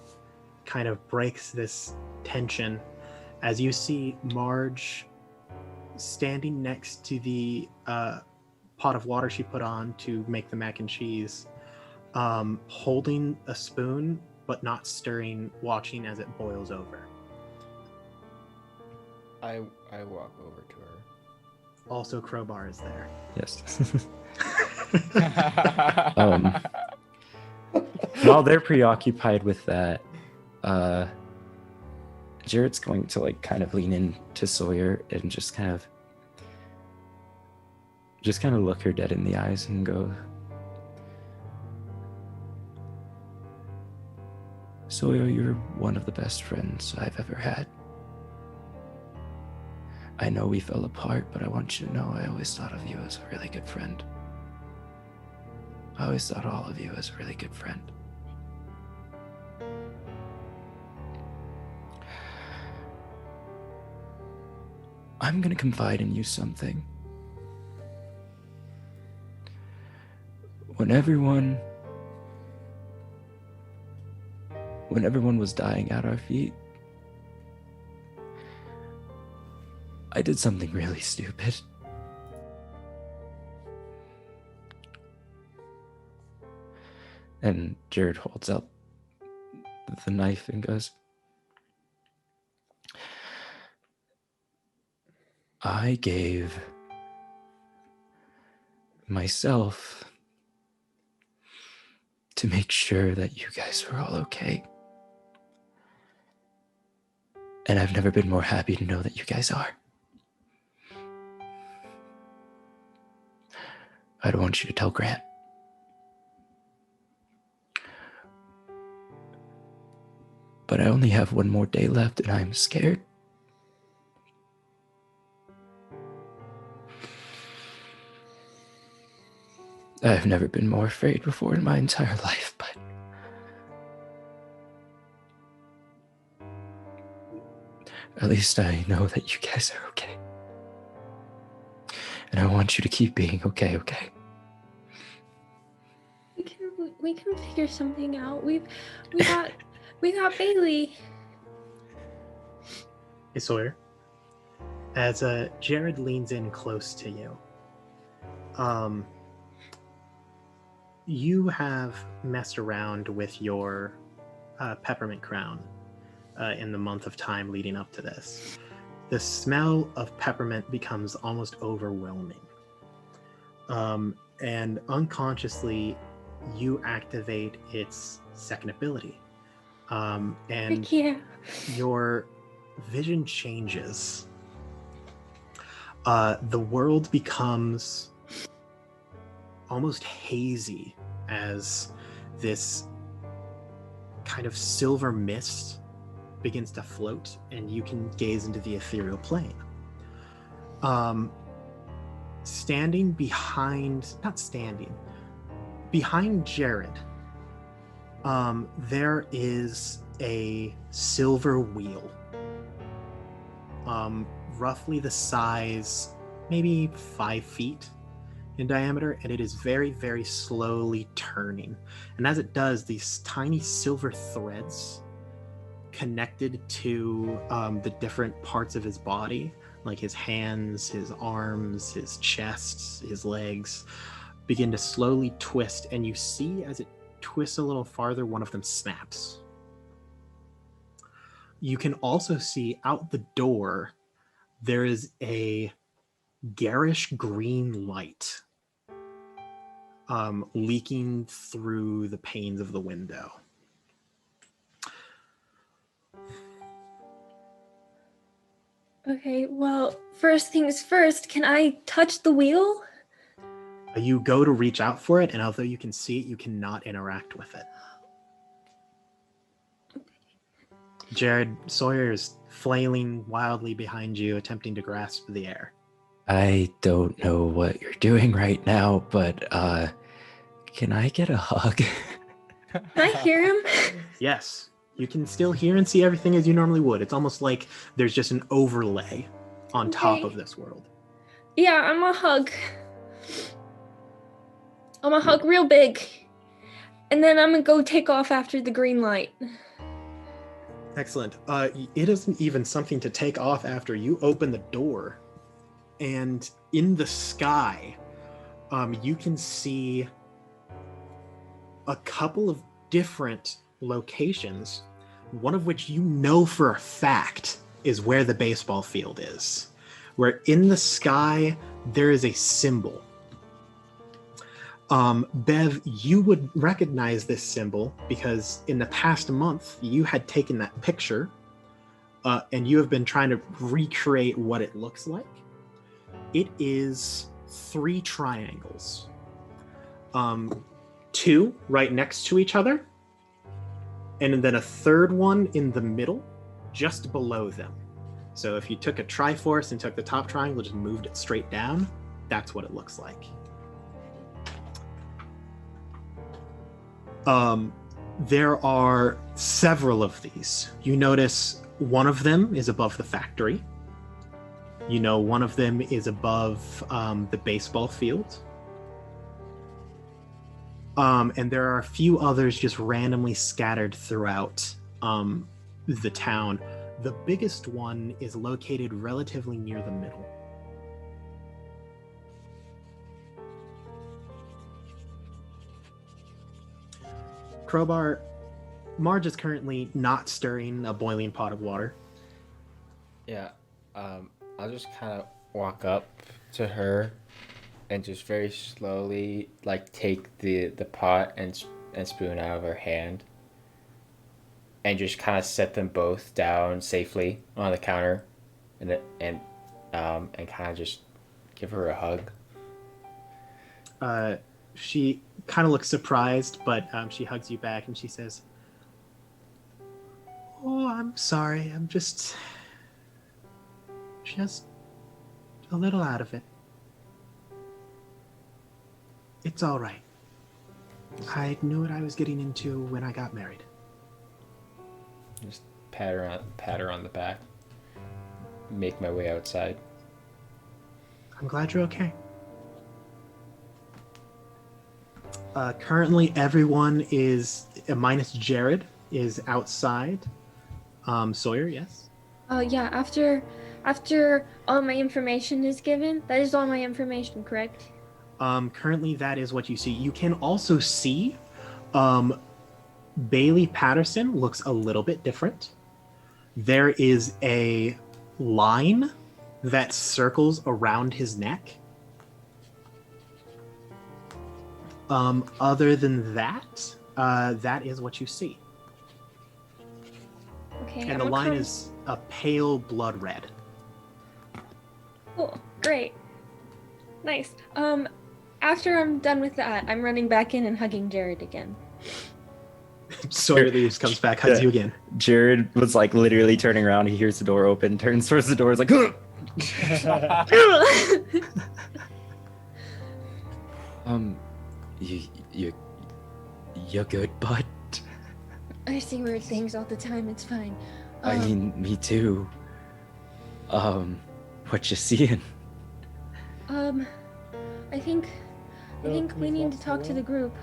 kind of breaks this tension as you see Marge standing next to the pot of water she put on to make the mac and cheese, holding a spoon but not stirring, watching as it boils over. I walk over to her. Also, Crowbar is there. Yes. While they're preoccupied with that, Jared's going to like kind of lean in to Sawyer and just kind of look her dead in the eyes and go, Sawyer, you're one of the best friends I've ever had. I know we fell apart, but I want you to know I always thought of you as a really good friend. I always thought all of you as a really good friend. I'm gonna confide in you something. When everyone was dying at our feet, I did something really stupid. And Jared holds up the knife and goes, I gave myself to make sure that you guys were all okay. And I've never been more happy to know that you guys are. I don't want you to tell Grant. But I only have one more day left and I'm scared. I've never been more afraid before in my entire life, but at least I know that you guys are okay. And I want you to keep being okay? We can figure something out. We got Bailey. Hey, Sawyer. As Jared leans in close to you, you have messed around with your peppermint crown in the month of time leading up to this. The smell of peppermint becomes almost overwhelming. And unconsciously, you activate its second ability. And your vision changes. The world becomes almost hazy as this kind of silver mist begins to float, and you can gaze into the ethereal plane. Behind Jared, there is a silver wheel, roughly the size, maybe 5 feet in diameter, and it is very, very slowly turning. And as it does, these tiny silver threads connected to the different parts of his body, like his hands, his arms, his chest, his legs, begin to slowly twist, and you see as it twists a little farther, one of them snaps. You can also see out the door, there is a garish green light leaking through the panes of the window. Okay, well, first things first, can I touch the wheel? You go to reach out for it, and although you can see it, you cannot interact with it. Jared, Sawyer is flailing wildly behind you, attempting to grasp the air. I don't know what you're doing right now, but can I get a hug? Can I hear him? Yes, You can still hear and see everything as you normally would. It's almost like there's just an overlay on top Okay. of this world. Yeah, I'm gonna hug. I'm gonna hug real big. And then I'm gonna go take off after the green light. Excellent. It isn't even something to take off after you open the door. And in the sky, you can see a couple of different locations, one of which you know for a fact is where the baseball field is. Where in the sky, there is a symbol. Bev, you would recognize this symbol because in the past month, you had taken that picture and you have been trying to recreate what it looks like. It is 3 triangles. 2 right next to each other, and then a third one in the middle, just below them. So if you took a Triforce and took the top triangle, just moved it straight down, that's what it looks like. There are several of these. You notice one of them is above the factory. You know, one of them is above the baseball field. And there are a few others just randomly scattered throughout the town. The biggest one is located relatively near the middle. Crowbar, Marge is currently not stirring a boiling pot of water. Yeah, I'll just kind of walk up to her and just very slowly, like, take the pot and spoon out of her hand and just kind of set them both down safely on the counter and kind of just give her a hug. She kind of looks surprised, but she hugs you back and she says, "Oh, I'm sorry. I'm just a little out of it. It's all right. I knew what I was getting into when I got married." Just pat her on the back. Make my way outside. I'm glad you're okay. Currently, everyone is, minus Jared, is outside. Sawyer, yes? Yeah, after all my information is given, that is all my information, correct? Currently, that is what you see. You can also see Bailey Patterson looks a little bit different. There is a line that circles around his neck. Other than that, that is what you see. Okay. And the line is a pale blood red. Cool. Great. Nice. After I'm done with that, I'm running back in and hugging Jared again. Sawyer leaves, comes back, hugs you again. Jared was like literally turning around. He hears the door open, turns towards the door, is like, you're good, bud. I see weird things all the time. It's fine. I mean, me too. What you seeing? I think we need to talk to the group.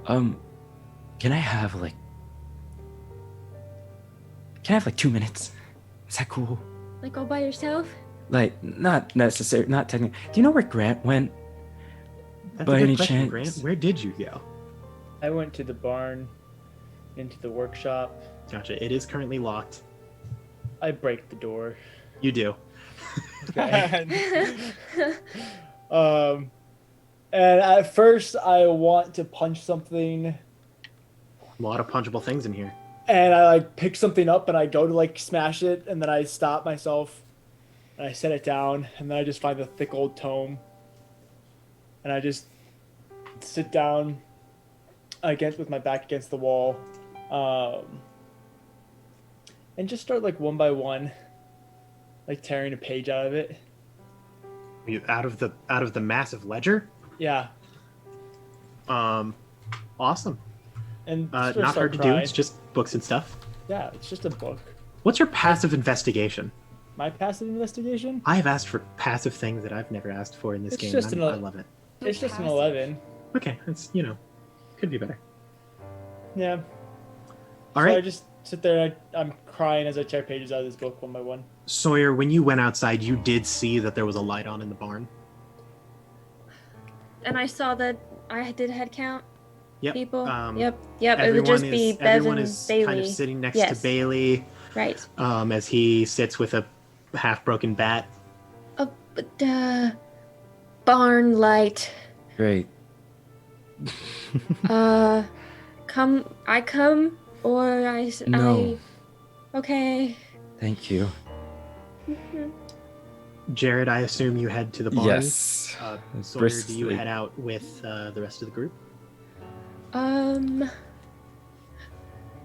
Can I have like 2 minutes? Is that cool? Like all by yourself? Like, not necessary, not technically. Do you know where Grant went? That's By a good any question, chance? Grant. Where did you go? I went to the barn, into the workshop. Gotcha. It is currently locked. I break the door. You do. Okay. And at first I want to punch something, A lot of punchable things in here. and I like pick something up and I go to like smash it, and then I stop myself and I set it down, and then I just find the thick old tome and I just sit down with my back against the wall, and just start like one by one, like tearing a page out of it. You out of the massive ledger? Yeah. Awesome. And Not start hard to do. crying. It's just books and stuff. Yeah, it's just a book. What's your passive investigation? My passive investigation? I have asked for passive things that I've never asked for in this It's game. just I love it. It's just an Passive. 11. Okay, it's could be better. Yeah. All So right, I just sit there and I'm crying as I tear pages out of this book one by one. Sawyer. When you went outside, you did see that there was a light on in the barn. And I saw that I did head count Yep. people. Um, Yep. It would just be Bev everyone and is Bailey. kind of sitting next Yes. to Bailey Right. as he sits with a half-broken bat. Barn light. Great. Come. I come or I. No. Okay. Thank you. Jared, I assume you head to the barn. Yes. Sawyer, do you Briskly. head out with the rest of the group?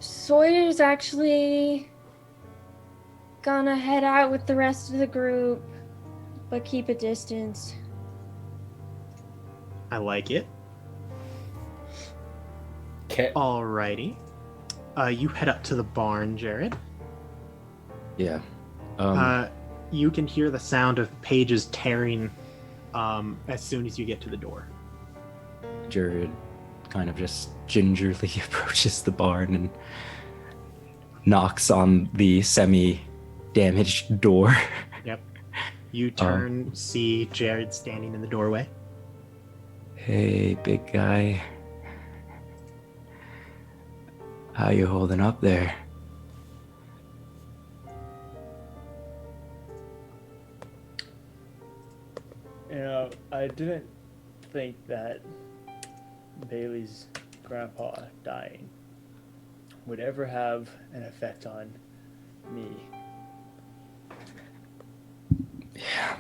Sawyer's actually gonna head out with the rest of the group, but keep a distance. I like it. Okay. Alrighty. You head up to the barn, Jared. Yeah. You can hear the sound of pages tearing as soon as you get to the door. Jared kind of just gingerly approaches the barn and knocks on the semi-damaged door. Yep. You turn, see Jared standing in the doorway. Hey, big guy. How you holding up there? I didn't think that Bailey's grandpa dying would ever have an effect on me. Yeah.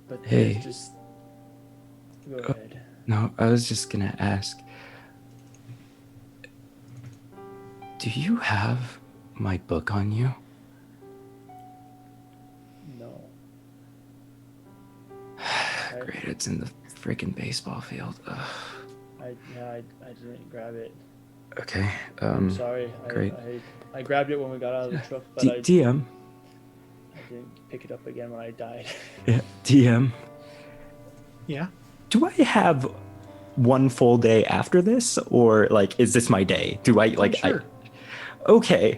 But Hey. there's just go ahead. No, I was just gonna ask. Do you have my book on you? No. Great, it's in the freaking baseball field. Ugh. I didn't grab it. Okay. I'm sorry. great. I grabbed it when we got out of the truck, but DM. I didn't pick it up again when I died. Yeah, DM. Yeah. Do I have one full day after this, or like, is this my day? Do I like? Sure. Okay.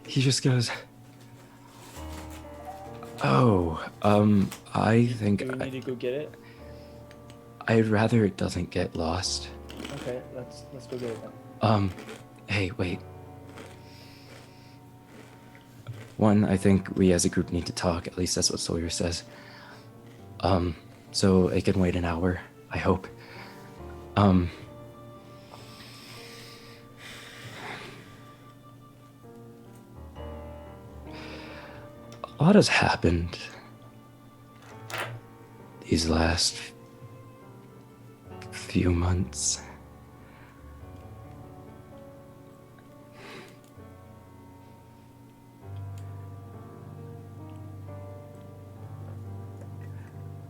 He just goes. Oh, I think Do we need to go get it? I'd rather it doesn't get lost. Okay, let's go get it then. Hey, wait. One, I think we as a group need to talk. At least that's what Sawyer says. So it can wait an hour, I hope. A lot has happened these last few months.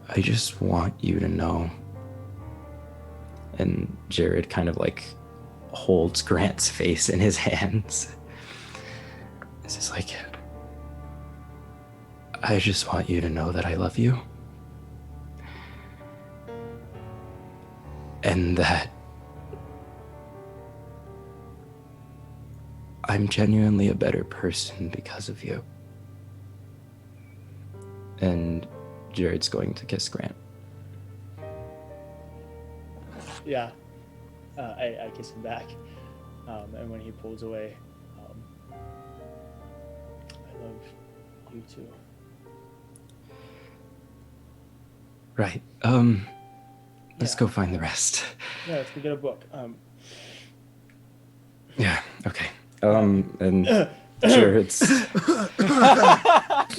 I just want you to know. And Jared kind of like holds Grant's face in his hands. It's just like, I just want you to know that I love you. And that I'm genuinely a better person because of you. And Jared's going to kiss Grant. Yeah. I kiss him back. And when he pulls away, I love you too. Right. Let's go find the rest. Yeah, let's go get a book. Yeah, okay. And sure, it's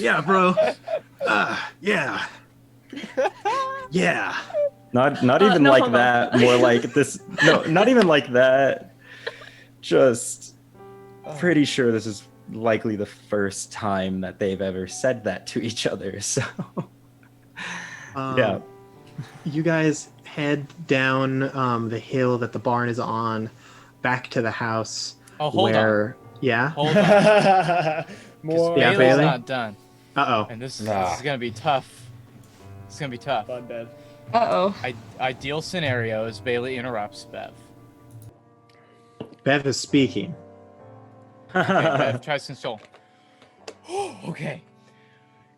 Yeah, bro. Yeah. Yeah. not even no, like hold on. that. More like this. No, not even like that. Just pretty sure this is likely the first time that they've ever said that to each other. So yeah. You guys head down the hill that the barn is on, back to the house. Oh, hold where, Yeah? Hold on. More Yeah, Bailey's Bailey? not done. Uh-oh. And this Nah. is gonna be tough. It's gonna be tough. fun, Bev. Uh-oh. Ideal scenario is Bailey interrupts Bev. Bev is speaking. Okay, Bev tries to console. Okay.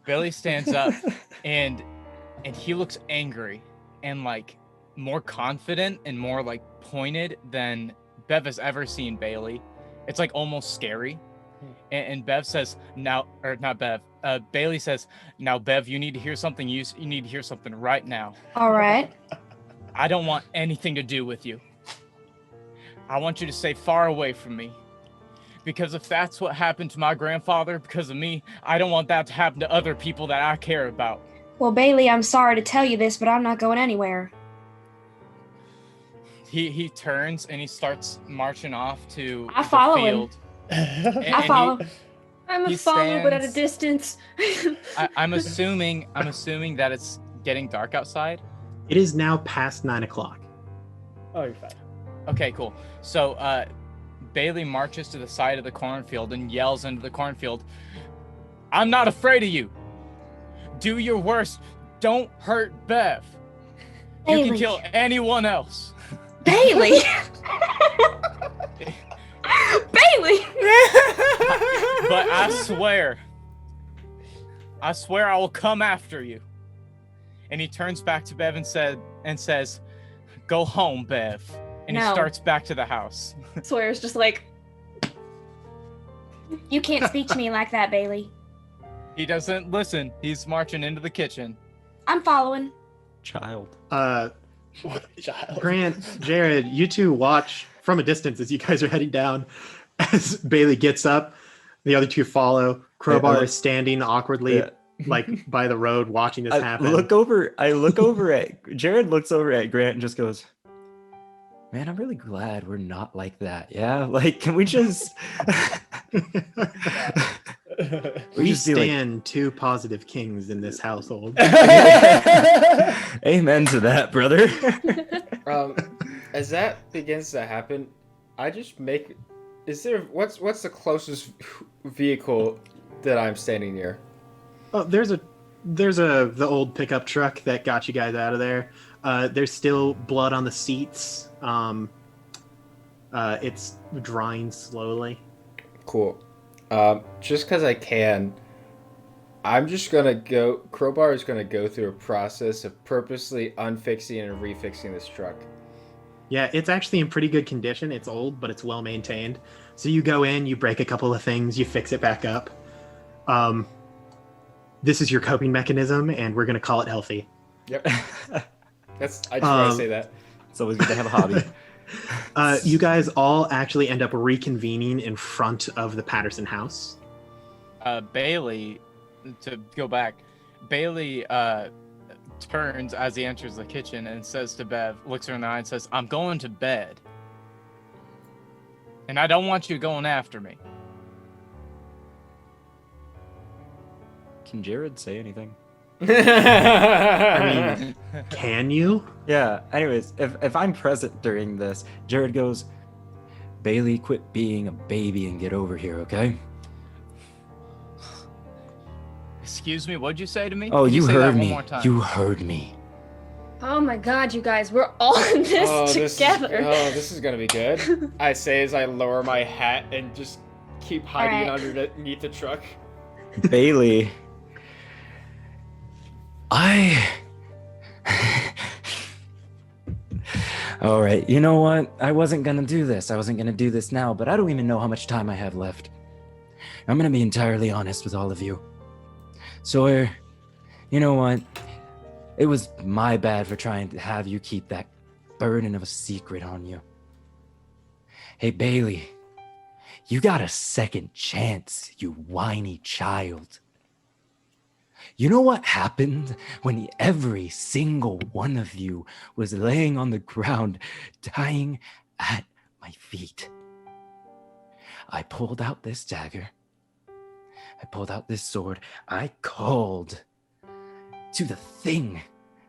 Bailey stands up and he looks angry and like more confident and more like pointed than Bev has ever seen Bailey. It's like almost scary. And Bev says, now, or not Bev, Bailey says, now Bev, you need to hear something. You need to hear something right now. All right. I don't want anything to do with you. I want you to stay far away from me. Because if that's what happened to my grandfather because of me, I don't want that to happen to other people that I care about. Well, Bailey, I'm sorry to tell you this, but I'm not going anywhere. He turns and he starts marching off to I follow the him. field. I follow. I'm a he follower, but at a stands- distance. I'm assuming that it's getting dark outside. It is now past 9 o'clock. Oh, you're fine. Okay, cool. So Bailey marches to the side of the cornfield and yells into the cornfield, I'm not afraid of you. Do your worst. Don't hurt Bev. You can Bailey. kill anyone else. Bailey! Bailey! But I swear I will come after you. And he turns back to Bev and says, go home, Bev. And he No. starts back to the house. Sawyer's just like, you can't speak to me like that, Bailey. He doesn't listen. He's marching into the kitchen. I'm following. Child. Child. Grant, Jared, you two watch from a distance as you guys are heading down. As Bailey gets up, the other two follow. Crowbar is standing awkwardly, Yeah. like by the road, watching this I happen. look over at Jared looks over at Grant and just goes, man, I'm really glad we're not like that. Yeah, like can we just we just be like- stand two positive kings in this household. Amen to that, brother. As that begins to happen, I just make. Is there what's the closest vehicle that I'm standing near? Oh, there's the old pickup truck that got you guys out of there. There's still blood on the seats. It's drying slowly. Cool. Just because I can, I'm just gonna go. Crowbar is gonna go through a process of purposely unfixing and refixing this truck. Yeah, it's actually in pretty good condition. It's old, but it's well maintained. So you go in, you break a couple of things, you fix it back up. This is your coping mechanism, and we're gonna call it healthy. Yep. I just want to say that. It's always good to have a hobby. You guys all actually end up reconvening in front of the Patterson house. Bailey, to go back, Bailey turns as he enters the kitchen and says to Bev, looks her in the eye and says, I'm going to bed. And I don't want you going after me. Can Jared say anything? I mean, can you? Yeah, anyways, if I'm present during this, Jared goes, Bailey, quit being a baby and get over here, okay? Excuse me, what'd you say to me? Oh, Can you say that heard one me. more time? You heard me. Oh my god, you guys, we're all in this together. This is gonna be good. I say as I lower my hat and just keep hiding Alright. underneath the truck. Bailey, All right, you know what? I wasn't gonna do this. I wasn't gonna do this now, but I don't even know how much time I have left. I'm gonna be entirely honest with all of you. Sawyer, you know what? It was my bad for trying to have you keep that burden of a secret on you. Hey, Bailey, you got a second chance, you whiny child. You know what happened when every single one of you was laying on the ground, dying at my feet? I pulled out this dagger. I pulled out this sword. I called to the thing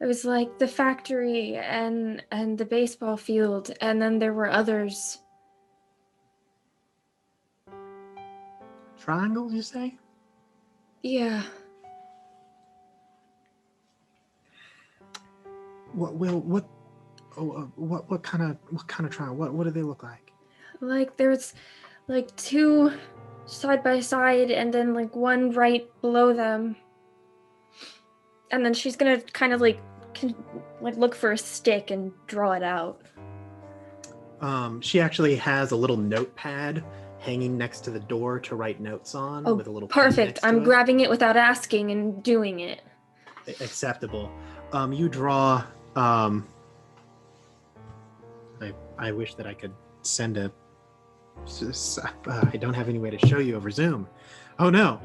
It was like the factory and the baseball field, and then there were others. Triangles, you say? Yeah. What kind of triangle? What do they look like? Like there's like two side by side, and then like one right below them. And then she's gonna kind of like look for a stick and draw it out. She actually has a little notepad hanging next to the door to write notes on with a little pen perfect. next to I'm it. grabbing it without asking and doing it. Acceptable. You draw. I wish that I could send a. I don't have any way to show you over Zoom. Oh no.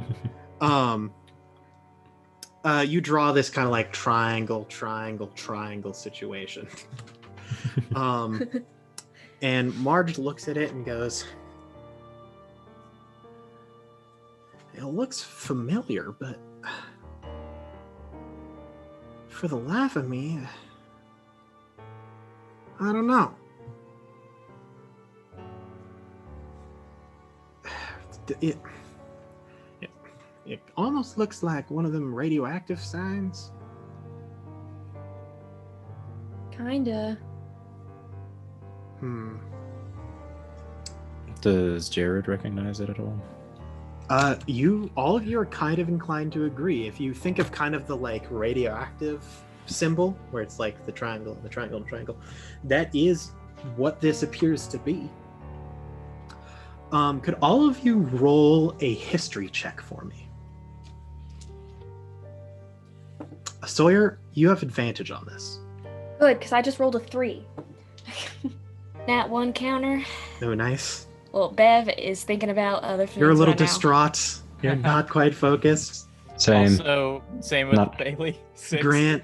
You draw this kind of like triangle situation. And Marge looks at it and goes, "It looks familiar, but for the life of me, I don't know." It almost looks like one of them radioactive signs. Kinda. Does Jared recognize it at all? All of you are kind of inclined to agree. If you think of kind of the like radioactive symbol, where it's like the triangle, that is what this appears to be. Could all of you roll a history check for me? Sawyer, you have advantage on this. Good, because I just rolled a 3. Nat 1 counter. Oh, nice. Well, Bev is thinking about other things. You're a little right now. distraught. You're not quite focused. Same. Also, same with Not- Bailey. 6. Grant,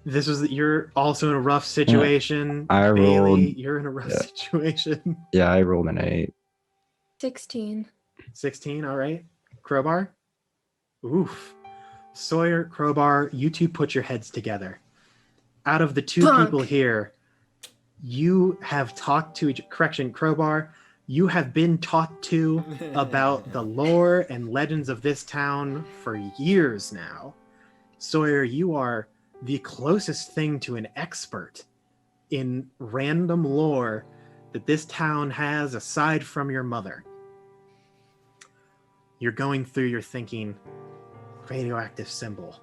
you're also in a rough situation. I Bailey, rolled- you're in a rough situation. Yeah, I rolled an 8. 16. 16, all right. Crowbar? Oof. Sawyer, Crowbar, you two put your heads together. Out of the two Bunk. people here, you have talked to Crowbar, you have been taught to about the lore and legends of this town for years now. Sawyer, you are the closest thing to an expert in random lore that this town has aside from your mother. You're going through, you're thinking, radioactive symbol.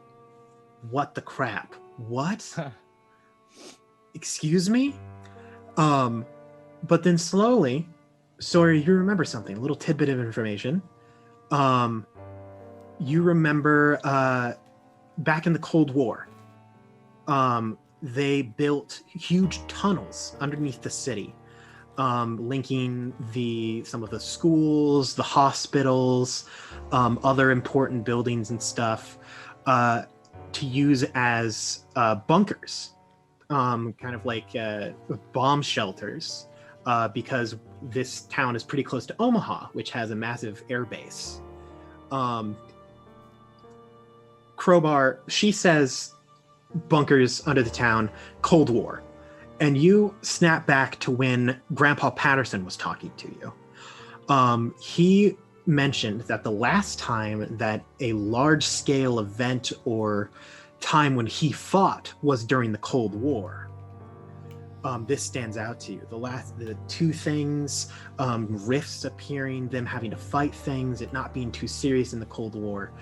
What the crap? What? Excuse me? But then slowly, Sawyer, you remember something, a little tidbit of information. You remember back in the Cold War, they built huge tunnels underneath the city, linking some of the schools, the hospitals, other important buildings and stuff, to use as bunkers, kind of like bomb shelters, because this town is pretty close to Omaha, which has a massive air base. Crowbar, she says bunkers under the town, Cold War. And you snap back to when Grandpa Patterson was talking to you. He mentioned that the last time that a large-scale event or time when he fought was during the Cold War. This stands out to you. The two things, rifts appearing, them having to fight things, it not being too serious in the Cold War.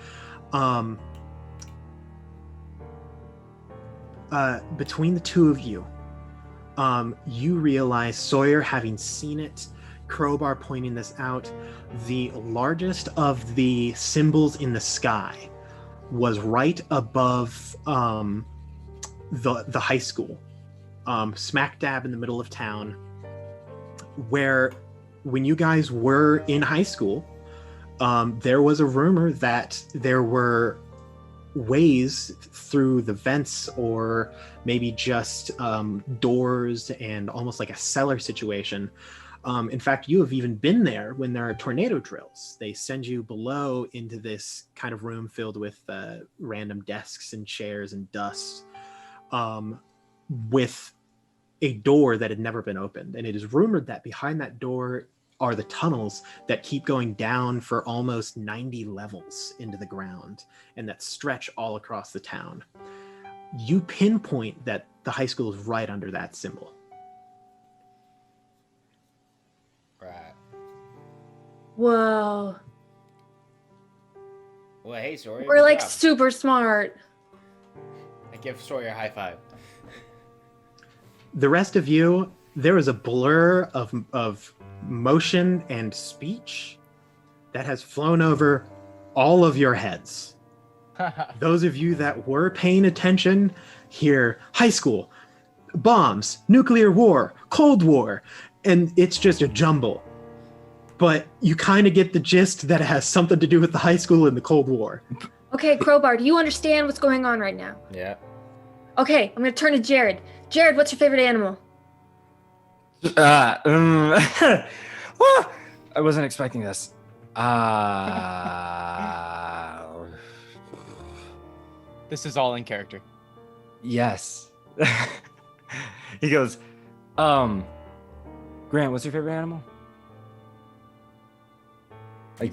Between the two of you, you realize, Sawyer having seen it, Crowbar pointing this out, the largest of the symbols in the sky was right above the high school, smack dab in the middle of town, where when you guys were in high school, there was a rumor that there were ways through the vents, or maybe just doors and almost like a cellar situation. In fact, you have even been there when there are tornado drills. They send you below into this kind of room filled with random desks and chairs and dust. with a door that had never been opened. And it is rumored that behind that door are the tunnels that keep going down for almost 90 levels into the ground and that stretch all across the town. You pinpoint that the high school is right under that symbol. Right. Whoa. Well, hey, Sawyer. We're good like job. super smart. I give Sawyer a high five. The rest of you, there is a blur of motion and speech that has flown over all of your heads. Those of you that were paying attention hear high school, bombs, nuclear war, Cold War, and it's just a jumble. But you kind of get the gist that it has something to do with the high school and the Cold War. Okay, Crowbar, do you understand what's going on right now? Yeah. Okay, I'm gonna turn to Jared. Jared, what's your favorite animal? I wasn't expecting this. This is all in character. Yes. He goes, Grant, what's your favorite animal?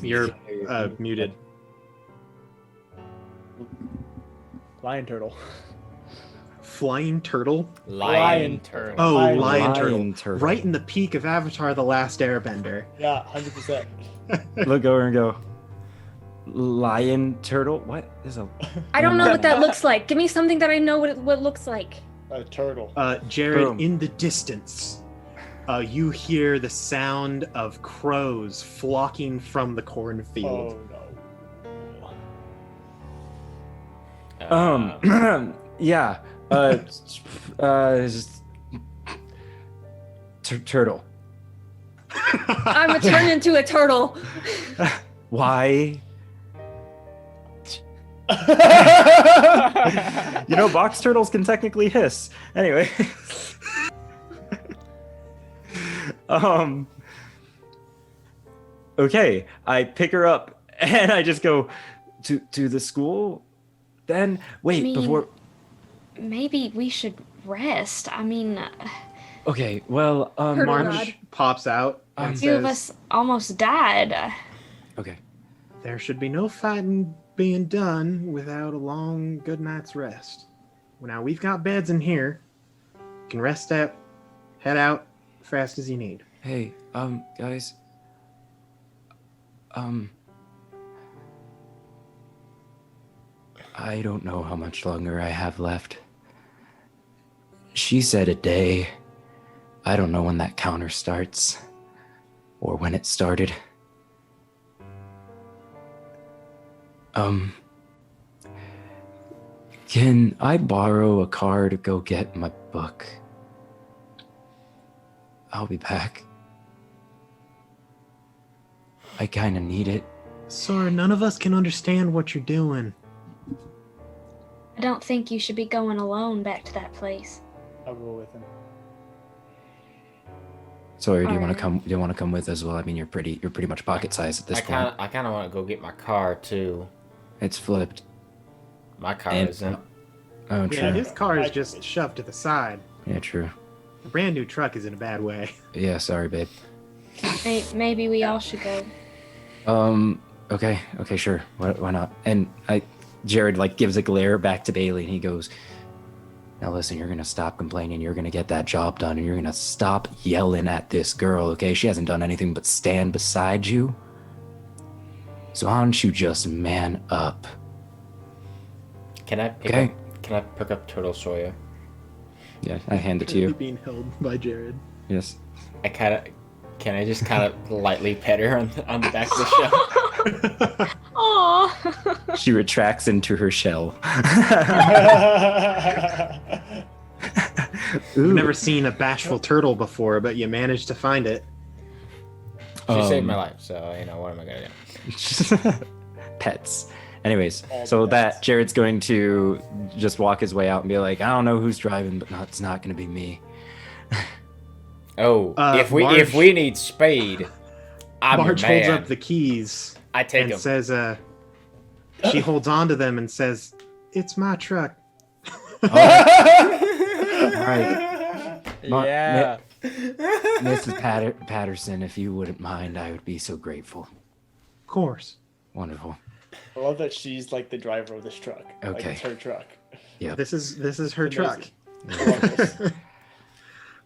You're muted. Lion turtle. Flying turtle? Lion turtle. Oh, Lion lion turtle. Right in the peak of Avatar: The Last Airbender. Yeah, 100%. Look over and go, lion turtle? What is a... I don't know what that looks like. Give me something that I know what it looks like. A turtle. Jared, Boom. in the distance, you hear the sound of crows flocking from the cornfield. Oh no. Yeah. Just turtle. I'm gonna turn into a turtle. Why? Box turtles can technically hiss. Anyway. Okay, I pick her up and I just go to the school. Then wait, I mean, before. Maybe we should rest. I mean, Okay, well, Turtle March God. pops out and two of says, us almost died. Okay. there should be no fighting being done without a long, good night's rest. Now, we've got beds in here. You can rest up, head out fast as you need. Hey, guys. I don't know how much longer I have left. She said a day. I don't know when that counter starts. Or when it started. Can I borrow a car to go get my book? I'll be back. I kinda need it. Sorry, none of us can understand what you're doing. I don't think you should be going alone back to that place. I'll go with him. Sorry, do you want Alright. to come? Do you want to come with as well? I mean, you're pretty much pocket sized at this point. I kind of want to go get my car too. It's flipped. My car And- isn't. Oh, true. Yeah, his car is just shoved to the side. Yeah, true. A brand new truck is in a bad way. Yeah, sorry, babe. Maybe we all should go. Okay, sure. Why not? And Jared gives a glare back to Bailey, and he goes, "Now listen, you're gonna stop complaining. You're gonna get that job done, and you're gonna stop yelling at this girl. Okay? She hasn't done anything but stand beside you. So why don't you just man up?" Can I pick Okay. up? Can I pick up Turtle Sawyer? Yeah, I hand it to You're you. being held by Jared. Yes. Can I just kind of lightly pet her on the back of the shell? Aww. She retracts into her shell. You've never seen a bashful turtle before, but you managed to find it. She saved my life, so what am I gonna do? Pets. Anyways, All so the that pets. Jared's going to just walk his way out and be like, I don't know who's driving, but it's not going to be me. Oh, if Marge- we need speed, I'm Marge your holds man. up the keys I take and them. says, she holds on to them and says, "It's my truck." Right. Yeah. Mrs. Patterson, if you wouldn't mind, I would be so grateful. Of course. Wonderful. I love that she's like the driver of this truck. Like Okay. it's her truck. Yeah. This is her truck. Amazing. I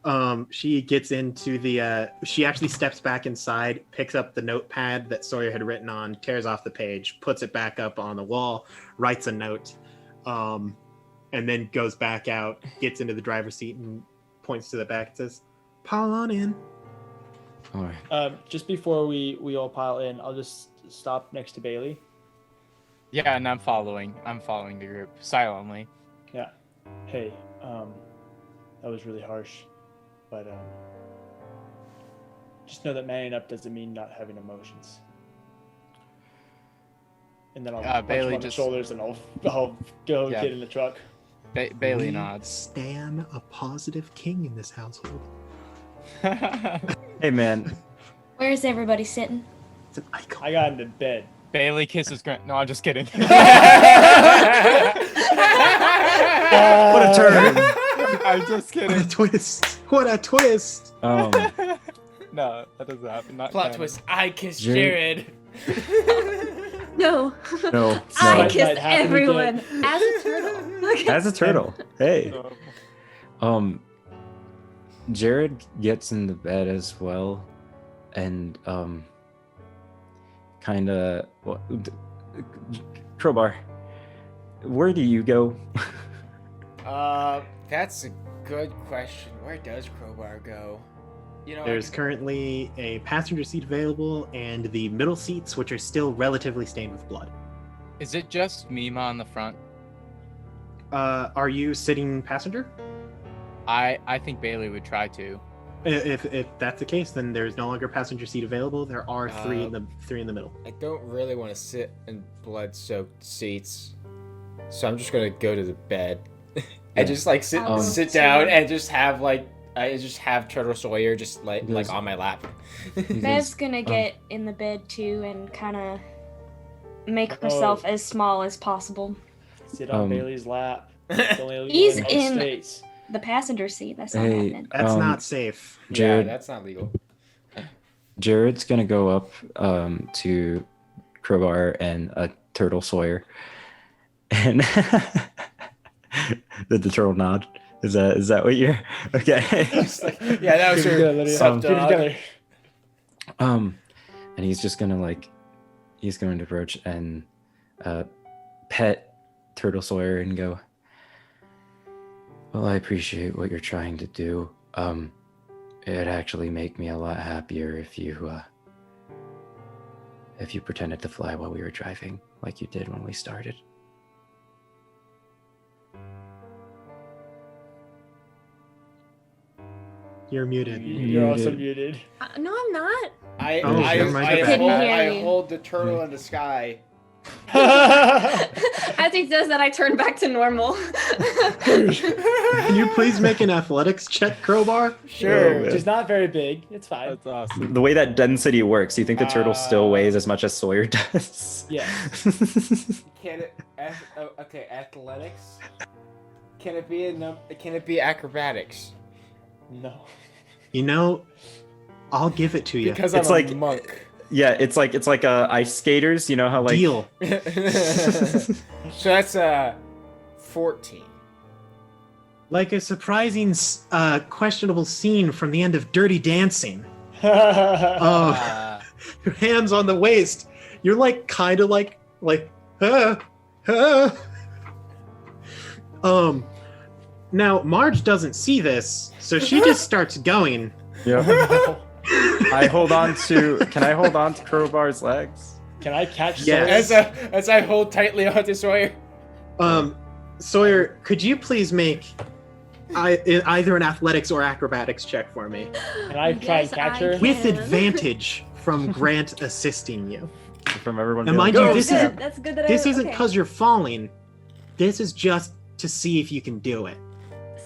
love this. She gets into the she actually steps back inside, picks up the notepad that Sawyer had written on, tears off the page, puts it back up on the wall, writes a note, and then goes back out, gets into the driver's seat and points to the back and says, "Pile on in." All right. Just before we all pile in, I'll just stop next to Bailey. Yeah, and I'm following the group silently. Yeah. Hey, that was really harsh, but just know that manning up doesn't mean not having emotions. And then I'll punch Bailey him on the just- shoulders and I'll go Yeah. get in the truck. Bailey We nods. Stan a positive king in this household. Hey, man. Where's everybody sitting? It's an icon. I got into bed. Bailey kisses Grant. No, I'm just kidding. What a turn. I'm just What a kidding. twist! What a twist! No, that doesn't happen. Not Plot canon. twist. I kissed Jared. Jared. No. No. I Might kissed happen everyone again. as a turtle. Okay. As a turtle. Hey. So, Jared gets into bed as well, and kind of Crowbar. Where do you go? That's a good question. Where does Crowbar go? You know, There's currently a passenger seat available and the middle seats, which are still relatively stained with blood. is it just Mima on the front? Are you sitting passenger? I think Bailey would try to. If that's the case, then there's no longer passenger seat available. There are three in the middle. I don't really want to sit in blood-soaked seats, so I'm just gonna go to the bed and just like sit down and just have I just have Turtle Sawyer just like on my lap. Bev's gonna get in the bed too and kind of make herself as small as possible. Sit on Bailey's lap. It's only illegal He's in most in- states. The passenger seat. That's not Hey, happening. That's not safe. Jared, Yeah, that's not legal. Jared's gonna go up to Crowbar and Turtle Sawyer, and did the turtle nod? Is that what you're? Okay. Yeah, that was Keep it together, your Lydia. sub Keep it dog. together. And he's just gonna he's going to approach and pet Turtle Sawyer and go, "Well, I appreciate what you're trying to do. It'd actually make me a lot happier if you pretended to fly while we were driving, like you did when we started." You're muted. You're also muted. No, I'm not. I never mind, you're back. Couldn't hear you. hold the turtle in the sky. As he does that, I turn back to normal. Can you please make an athletics check, Crowbar? Sure. Which is not very big. It's fine. That's awesome. The way that density works, you think the turtle still weighs as much as Sawyer does? Yeah. Can it? Okay, athletics. Can it be Can it be acrobatics? No. You know, I'll give it to you. Because It's I'm like- a monk. Yeah, it's like ice skaters. You know how Deal. So that's 14. Like a surprising, questionable scene from the end of Dirty Dancing. Uh, Your hands on the waist. You're like kind of like Now Marge doesn't see this, so she just starts going. Yeah. I hold on to. Can I hold on to Crowbar's legs? Can I catch Yes. Sawyer? As I hold tightly onto Sawyer. Sawyer, could you please make either an athletics or acrobatics check for me Can I try and Yes, catch I her? can. with advantage from Grant assisting you? From everyone. And being mind like, you, "Go, this Sam." is That's good that this I, isn't okay. because you're falling. This is just to see if you can do it.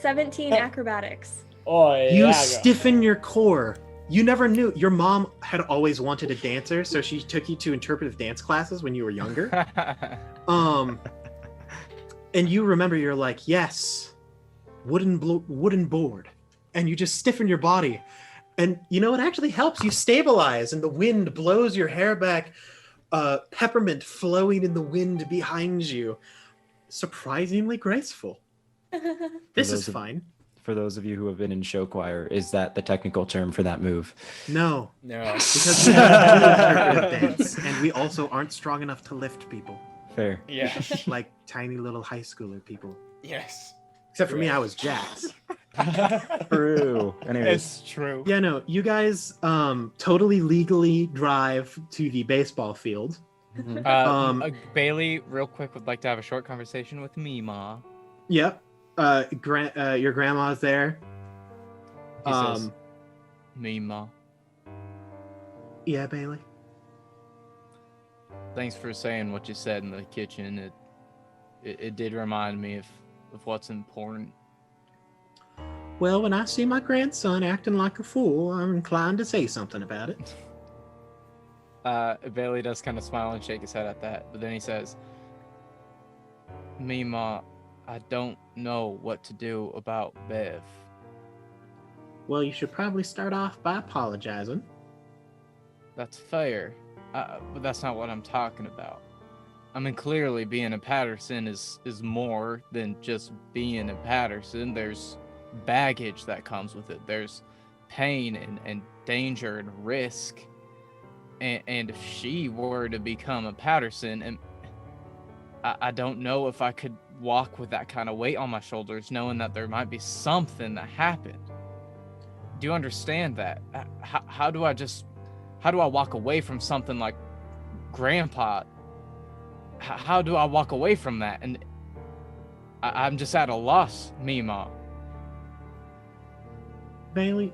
17 acrobatics. Oh, yeah. You go. stiffen your core. You never knew. Your mom had always wanted a dancer, so she took you to interpretive dance classes when you were younger. And you remember, you're like, yes, wooden board. And you just stiffen your body. And you know, it actually helps you stabilize, and the wind blows your hair back, peppermint flowing in the wind behind you. Surprisingly graceful. This is fine. For those of you who have been in show choir, is that the technical term for that move? No. No. Because we don't do interpretive dance, and we also aren't strong enough to lift people. Fair. Yeah. Like tiny little high schooler people. Yes. Except for me, I was jacked. True. Anyways. It's true. Yeah, no, you guys totally legally drive to the baseball field. Bailey, real quick, would like to have a short conversation with me, Ma. Yep. Your grandma's there. He says, me, Ma. Yeah, Bailey. Thanks for saying what you said in the kitchen. It did remind me of what's important. Well, when I see my grandson acting like a fool, I'm inclined to say something about it. Bailey does kind of smile and shake his head at that, but then he says, me, Ma, I don't know what to do about Bev. Well, you should probably start off by apologizing. That's fair, but that's not what I'm talking about. I mean, clearly being a Patterson is more than just being a Patterson. There's baggage that comes with it. There's pain and danger and risk. And if she were to become a Patterson, and I don't know if I could walk with that kind of weight on my shoulders, knowing that there might be something that happened. Do you understand that? How do I walk away from something like Grandpa? How do I walk away from that? And I'm just at a loss, Mima. Bailey,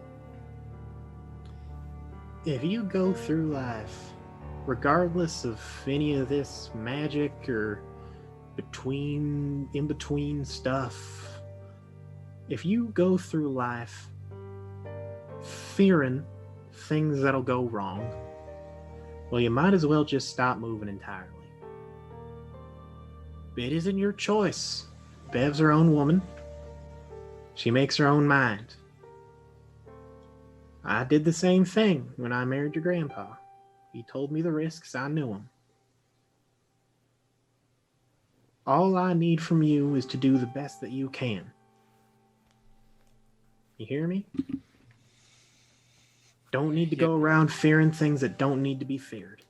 if you go through life, regardless of any of this magic or in between stuff, if you go through life fearing things that'll go wrong, well, you might as well just stop moving entirely. It isn't your choice. Bev's her own woman. She makes her own mind. I did the same thing when I married your grandpa. He told me the risks, I knew them. All I need from you is to do the best that you can. You hear me? Don't need to go around fearing things that don't need to be feared.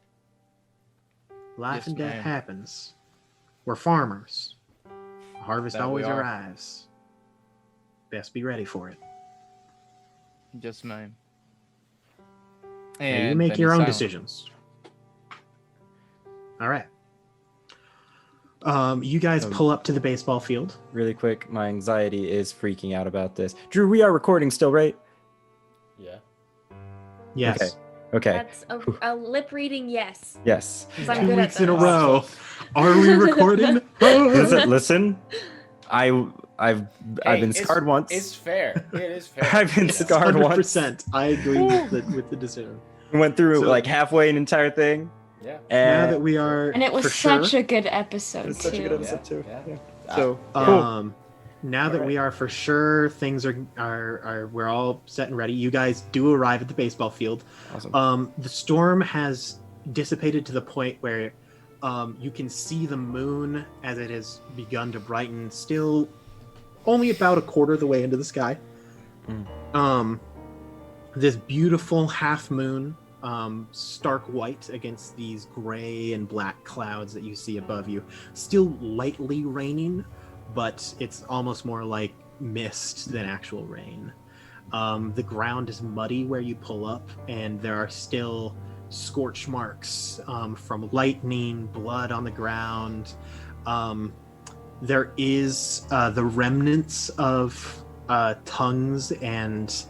Life and death happens. We're farmers. Harvest always arrives. Best be ready for it. Just ma'am. And you make your own decisions. All right. You guys pull up to the baseball field. Really quick, my anxiety is freaking out about this. Drew, we are recording still, right? Yeah. Yes. Okay. That's a lip reading yes. Yes. 'Cause I'm 2 good weeks at in a those. row. Are we recording? Listen. I've been scarred once. It's fair. It is fair. I've been scarred 100%. once. I agree with the decision. We went through So- like halfway an entire thing. Yeah. And Now that we are, And it was for such sure, a good episode it's such a good too. episode too. Yeah. Yeah. So now that we are for sure, things are we're all set and ready. You guys do arrive at the baseball field. awesome. The storm has dissipated to the point where you can see the moon as it has begun to brighten, still only about a quarter of the way into the sky. This beautiful half moon, stark white against these gray and black clouds that you see above you. Still lightly raining, but it's almost more like mist than actual rain. The ground is muddy where you pull up, and there are still scorch marks from lightning, blood on the ground. There is the remnants of tongues and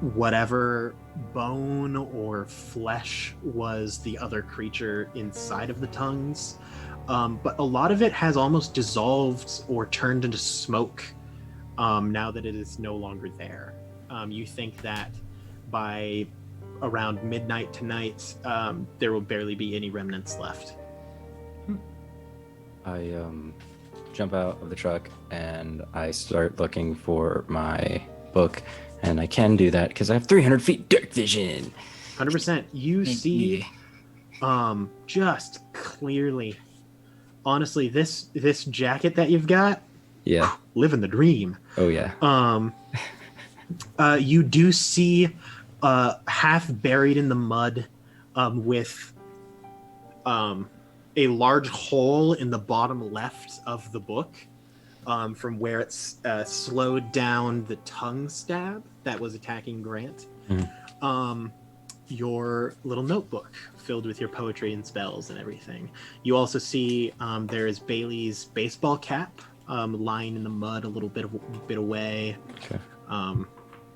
whatever bone or flesh was the other creature inside of the tongues. But a lot of it has almost dissolved or turned into smoke now that it is no longer there. You think that by around midnight tonight, there will barely be any remnants left. I jump out of the truck and I start looking for my book. And I can do that because I have 300 feet dark vision. 100%. You see, just clearly. Honestly, this jacket that you've got, Yeah. living the dream. Oh yeah. You do see, half buried in the mud, with a large hole in the bottom left of the book, from where it's slowed down the tongue stab that was attacking Grant. Your little notebook filled with your poetry and spells and everything. You also see there is Bailey's baseball cap lying in the mud a little bit away. Okay.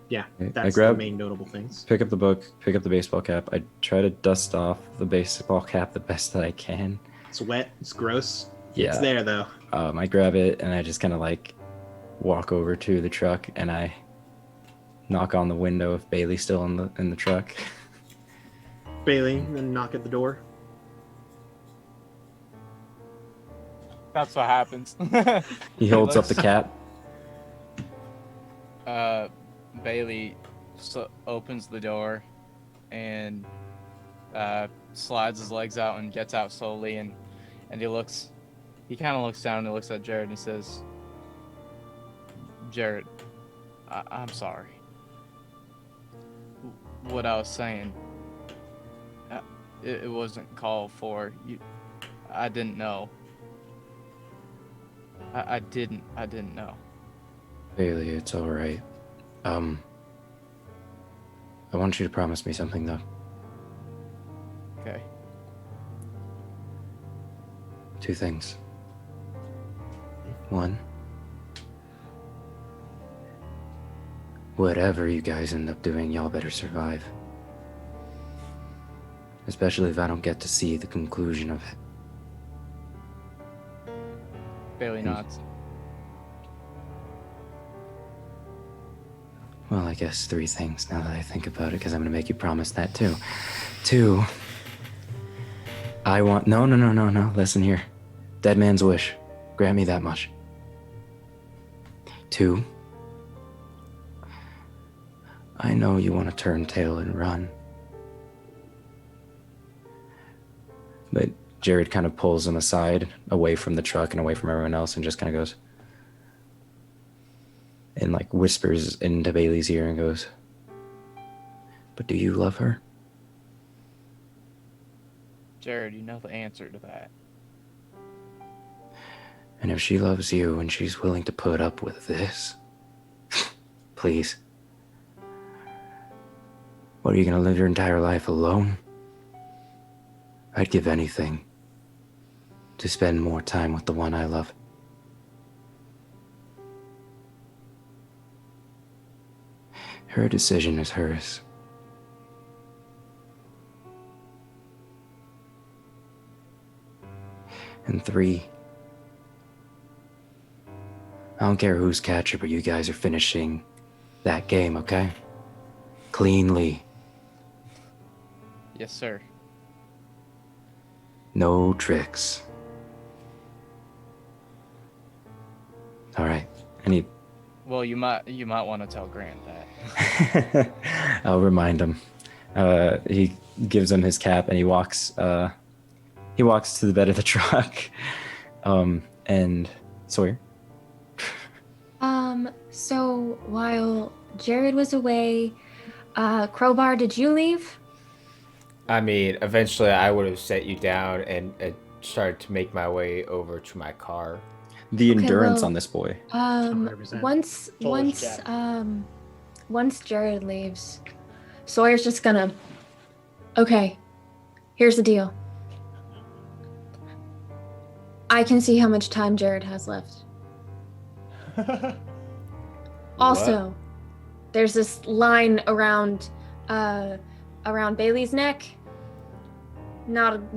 Yeah, I that's grab- the main notable things. Pick up the book, pick up the baseball cap. I try to dust off the baseball cap the best that I can. It's wet. It's gross. Yeah. It's there though. I grab it and I just kind of like walk over to the truck and I knock on the window if Bailey's still in the truck. Bailey, and knock at the door. That's what happens. He holds up the cap. Bailey opens the door and slides his legs out and gets out slowly, and he kind of looks down and he looks at Jared and he says, Jared, I'm sorry. What I was saying, it wasn't called for. I didn't know. I didn't know. Bailey, it's all right. I want you to promise me something though. Okay. 2 things. 1, whatever you guys end up doing, y'all better survive. Especially if I don't get to see the conclusion of it. Bailey nods. Well, I guess 3 things now that I think about it, because I'm going to make you promise that too. 2, I want... No, listen here. Dead man's wish. Grant me that much. 2, I know you want to turn tail and run. But Jared kind of pulls him aside, away from the truck and away from everyone else, and just kind of goes... and like whispers into Bailey's ear and goes, but do you love her? Jared, you know the answer to that. And if she loves you and she's willing to put up with this, please. What, are you gonna live your entire life alone? I'd give anything to spend more time with the one I love. Her decision is hers. And 3, I don't care who's catcher, but you guys are finishing that game, okay? Cleanly. Yes, sir. No tricks. All right. Well, you might want to tell Grant that. I'll remind him. He gives him his cap and he walks to the bed of the truck. And Sawyer. So while Jared was away, Crowbar, did you leave? I mean, eventually I would have set you down and started to make my way over to my car. The endurance well, on this boy. 100%. Once Jared leaves, Sawyer's just gonna... Okay, here's the deal. I can see how much time Jared has left. Also, there's this line around Bailey's neck. Not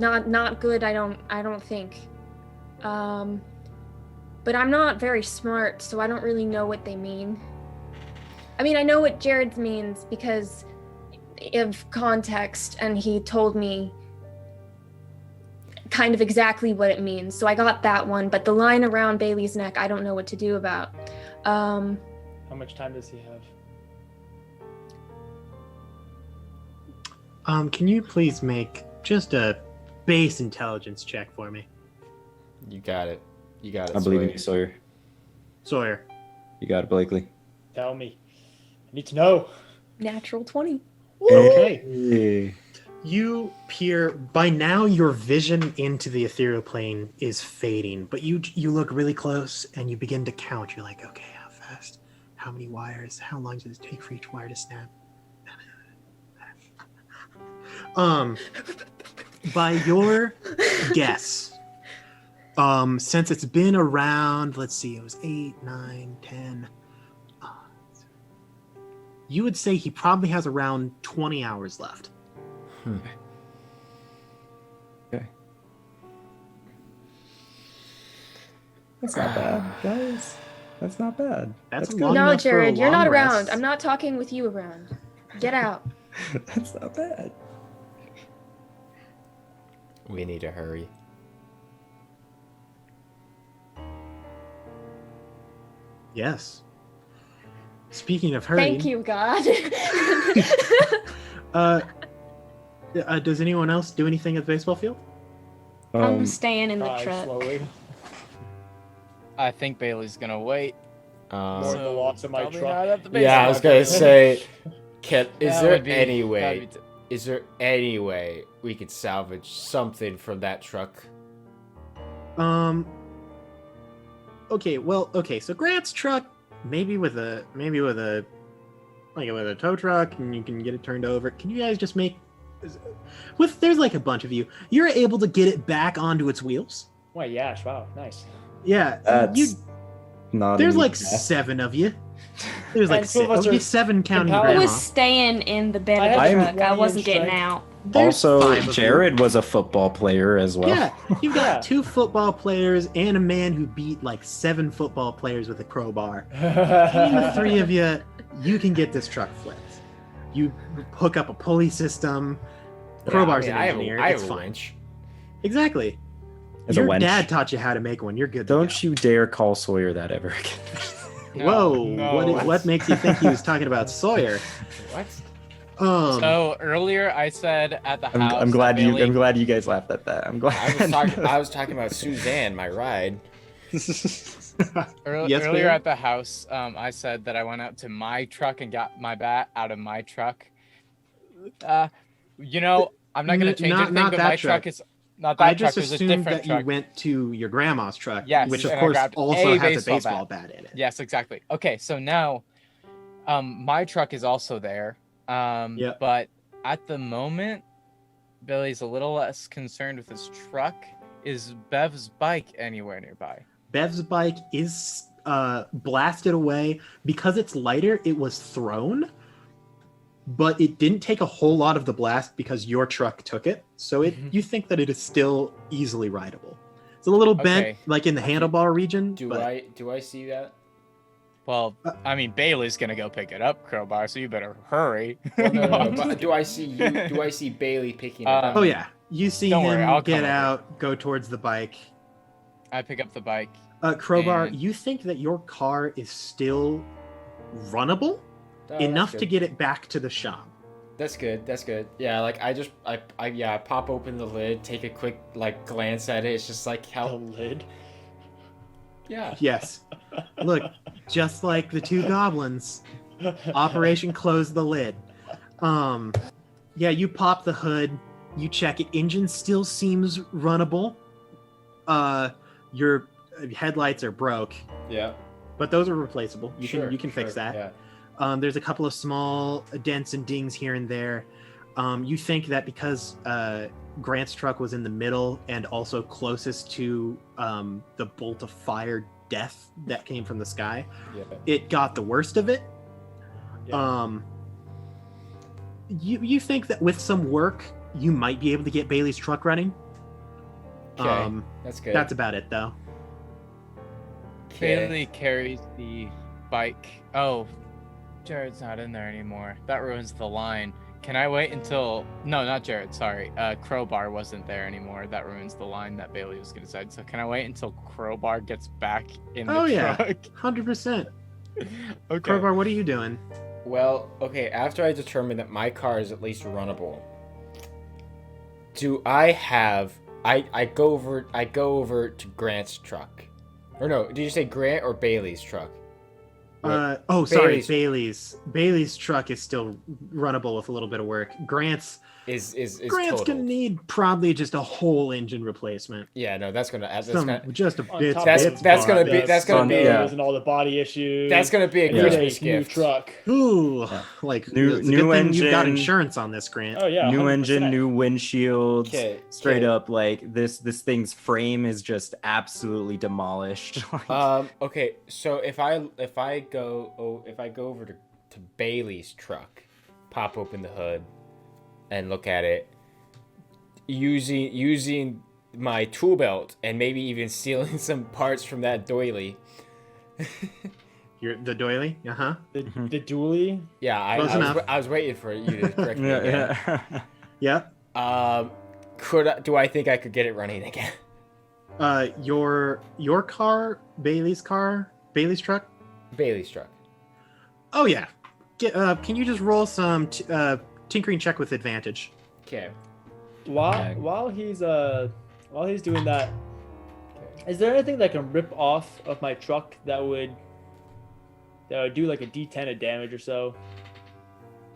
good. I don't think. But I'm not very smart, so I don't really know what they mean. I mean, I know what Jared's means because of context, and he told me kind of exactly what it means. So I got that one, but the line around Bailey's neck, I don't know what to do about. How much time does he have? Can you please make just a base intelligence check for me? You got it. You got it. I believe in you, Sawyer. Sawyer. You got it, Blakely. Tell me. I need to know. Natural 20. Okay. Hey. You peer. By now, your vision into the ethereal plane is fading, but you look really close and you begin to count. You're like, okay, how fast? How many wires? How long does it take for each wire to snap? By your guess, since it's been around, let's see, it was 8, 9, 10. You would say he probably has around 20 hours left. Okay. That's not bad, guys. That's not bad. That's good. long No, enough for a Jared, you're long not rest. around. I'm not talking with you around. Get out. That's not bad. We need to hurry. Yes. Speaking of hurrying, Thank you, God. Does anyone else do anything at the baseball field? I'm staying in the Drive truck. slowly. I think Bailey's gonna wait. More than the loss of my probably truck. not at the Yeah, I was baseball gonna field. say, is That there would be- any that'd way? be Is there any way we could salvage something from that truck? Okay, so Grant's truck, maybe with a tow truck, and you can get it turned over. Can you guys just make there's like a bunch of you. You're able to get it back onto its wheels. Why, yeah, wow, nice. Yeah, That's not. there's an like easy task. 7 of you. There's like And two of us are 7 counting empowered. I Grandma. was staying in the bed I of the have truck. I 20 wasn't getting strength. out. There's 5 Also, of you. Jared was a football player as well. Yeah, you've got Yeah. 2 football players and a man who beat like 7 football players with a crowbar. Between the 3 of you, you can get this truck flipped. You hook up a pulley system. Crowbar's an engineer. I It's have a fine. winch. Exactly. As a Your wench. dad taught you how to make one. You're good. to Don't go. you dare call Sawyer that ever again. Whoa! No. What makes you think he was talking about Sawyer? What? So earlier I said at the house. I'm glad that you. Bailey- I'm glad you guys laughed at that. I'm glad. I was talking about Suzanne, my ride. Yes, Earlier Bailey? at the house, I said that I went out to my truck and got my bat out of my truck. I'm not gonna change anything, not but that my truck truck. is not I that truck. just There's a assumed different that truck. you went to your grandma's truck, Yes, which of and I course grabbed also a has a baseball baseball bat. bat in it. Yes, exactly. Okay, so now, my truck is also there. Yep. But at the moment, Billy's a little less concerned with his truck. Is Bev's bike anywhere nearby? Bev's bike is blasted away. Because it's lighter, it was thrown, but it didn't take a whole lot of the blast because your truck took it. So you think that it is still easily rideable. It's a little bent, Okay. like in the handlebar region. Do but I see that? Well, I mean, Bailey's gonna go pick it up, Crowbar, so you better hurry. Well, no, but do I see you? Do I see Bailey picking it up? Oh yeah, you see Don't him worry, I'll get come over. out, go towards the bike. I pick up the bike. Crowbar, And- you think that your car is still runnable Oh, that's enough to good. get it back to the shop. That's good. That's good. Yeah, like I pop open the lid, take a quick glance at it. It's just like The how. lid. Yeah. Yes. Look, just like the 2 goblins, Operation Close the Lid. Yeah, you pop the hood, you check it. Engine still seems runnable. Your headlights are broke, Yeah. but those are replaceable. You Sure, can fix sure, that. Yeah. There's a couple of small dents and dings here and there. You think that because Grant's truck was in the middle and also closest to the bolt of fire death that came from the sky, Yeah. it got the worst of it. Yeah. You think that with some work, you might be able to get Bailey's truck running. Okay. That's good. That's about it, though. Okay. Bailey carries the bike. Oh, Jared's not in there anymore. That ruins the line. Can I wait until... No, not Jared, sorry. Crowbar wasn't there anymore. That ruins the line that Bailey was going to say. So can I wait until Crowbar gets back in the truck? Yeah, 100%. Okay. Crowbar, what are you doing? Well, okay, after I determine that my car is at least runnable, do I have... I go over to Grant's truck. Or no, did you say Grant or Bailey's truck? Sorry, Bailey's truck is still runnable with a little bit of work. Grant's Grant's gonna need probably just a whole engine replacement. Yeah, no, just a bit. That's gonna be and all the body issues. That's gonna be a Christmas new gift. truck. Ooh, like new engine. You've got insurance on this, Grant. Oh yeah, new 100%. engine, new windshields. Okay, straight up, like this thing's frame is just absolutely demolished. Okay, so if I go over to Bailey's truck, pop open the hood, and look at it, using my tool belt and maybe even stealing some parts from that doily. The doily? Uh-huh. The dually? Yeah, I was waiting for you to correct me again. Yeah. Do I think I could get it running again? Your car, Bailey's truck? Bailey's truck. Oh yeah. Can you just roll some tinkering check with advantage? Okay. While he's doing that, is there anything that can rip off of my truck that would do like a D10 of damage or so?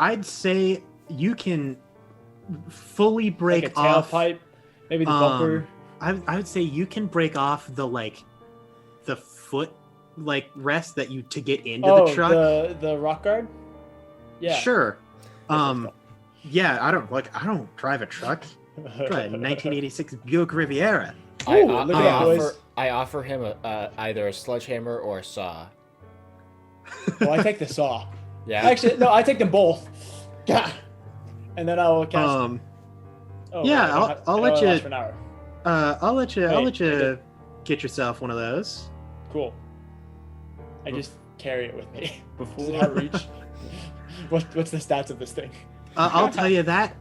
I'd say you can fully break like a off tailpipe, maybe the bumper. I would say you can break off the foot rest that you to get into the truck. The rock guard. Yeah. Sure. Yeah, I don't drive a truck. I drive a 1986 Buick Riviera. Ooh, look at that, boys. I offer him either a sledgehammer or a saw. Well, I take the saw. Yeah. Actually, no, I take them both. Yeah. And then I'll cast. Yeah, I'll let you. For an hour. I'll let you get yourself one of those. Cool. I just carry it with me. Does it have reach? What's the stats of this thing? I'll tell you that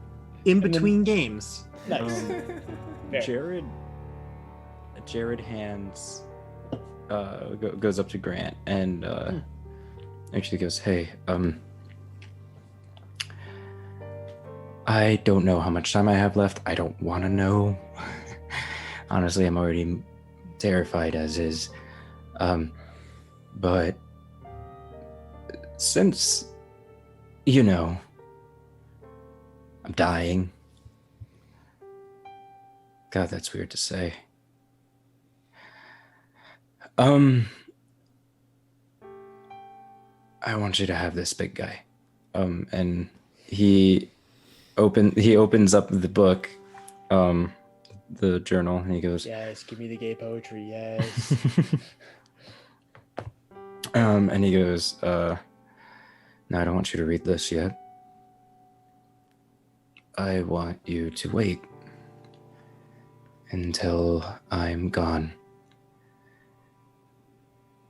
in between games. Nice. Jared hands goes up to Grant and actually goes, "Hey, I don't know how much time I have left. I don't want to know. Honestly, I'm already terrified as is. But since, I'm dying. God, that's weird to say. I want you to have this, big guy." And he opens up the book, the journal, and he goes, "Yes, give me the gay poetry, yes." And he goes, "No, I don't want you to read this yet. I want you to wait until I'm gone.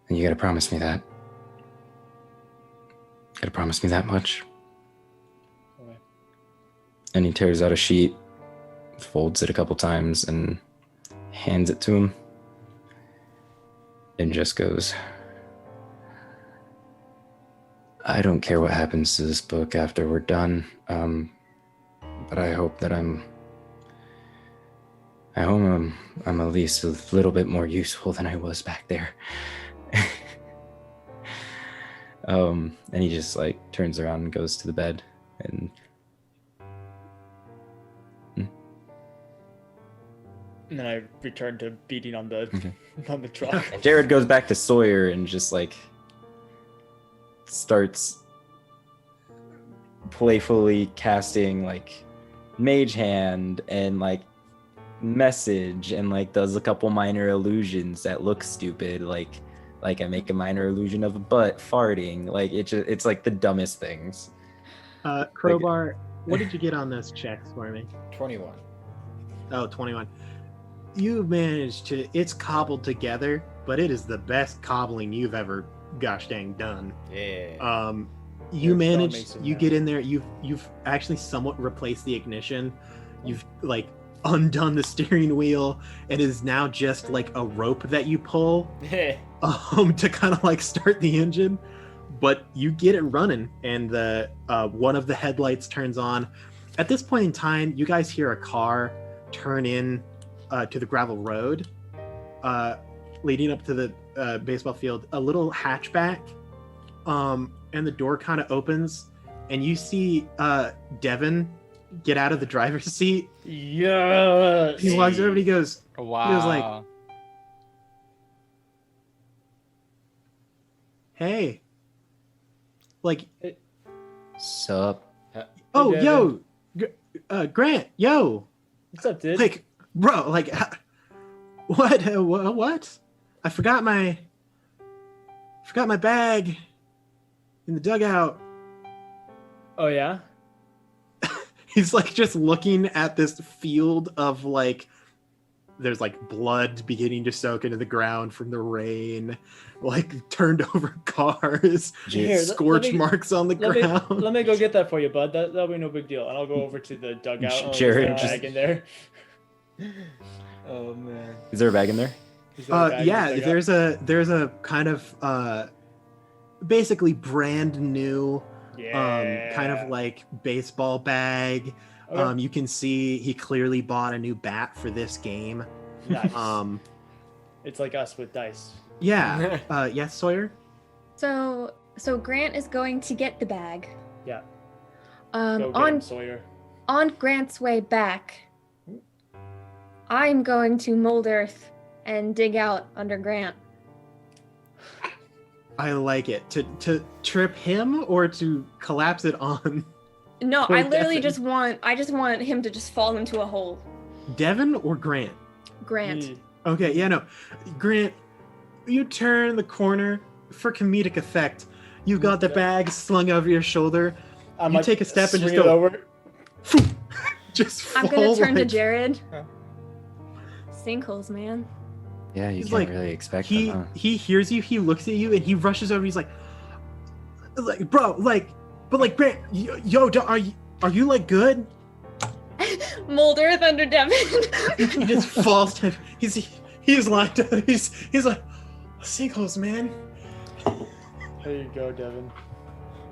And you gotta promise me that. Gotta promise me that much." Okay. And he tears out a sheet, folds it a couple times, and hands it to him. And just goes, "I don't care what happens to this book after we're done, but I hope that I'm at least a little bit more useful than I was back there." And he just turns around and goes to the bed, and then I return to beating on the on the truck. And Jared goes back to Sawyer and just starts playfully casting Mage Hand and Message and does a couple minor illusions that look stupid, like I make a minor illusion of a butt farting. It's the dumbest things. Crowbar, what did you get on those checks for me? 21. Oh, 21. You managed to, it's cobbled together, but it is the best cobbling you've ever gosh dang done. Yeah. You You're a manage. stonemason You now. get in there. You've actually somewhat replaced the ignition. You've like undone the steering wheel, and it is now just like a rope that you pull to kind of like start the engine. But you get it running, and the one of the headlights turns on. At this point in time, you guys hear a car turn in to the gravel road leading up to the baseball field. A little hatchback, and the door kind of opens, and you see Devin get out of the driver's seat. Yes. He walks over and he goes, Wow. like, "Hey, like, Sup? oh, Devin. yo, Grant, yo, What's up, dude? like, bro, like, what? I forgot my bag in the dugout." Oh yeah. He's like just looking at this field of like, there's like blood beginning to soak into the ground from the rain, like turned over cars, Here, let scorch me- marks on the ground. Let me go get that for you, bud. That'll be no big deal. And I'll go over to the dugout. and Jared there's a just- bag in there. Oh man. Is there a bag in there? Is there a bag in the Yeah, dugout? there's a kind of basically brand new kind of like baseball bag. Okay. You can see he clearly bought a new bat for this game. Nice. It's like us with dice. Yeah. Yes, Sawyer? So Grant is going to get the bag. Yeah. Go get him, Sawyer. On Grant's way back, I'm going to mold earth and dig out under Grant. I like it. To trip him or to collapse it on No, Poor I literally Devin. I just want him to just fall into a hole. Devin or Grant? Grant. Okay, yeah, no. Grant, you turn the corner for comedic effect. You've got the bag slung over your shoulder. I'm You like, take a step and just swing it go over. just I'm fall gonna turn to like- Jared. Yeah. Sinkholes, man. Yeah, you He's can't like, really expect He them, huh? he hears you, he looks at you, and he rushes over. He's like, bro, like, but like, Grant, yo, are you like good? Mold earth under Devin. He just falls to him. He's lying down. He's like, sinkholes, man. There you go, Devin.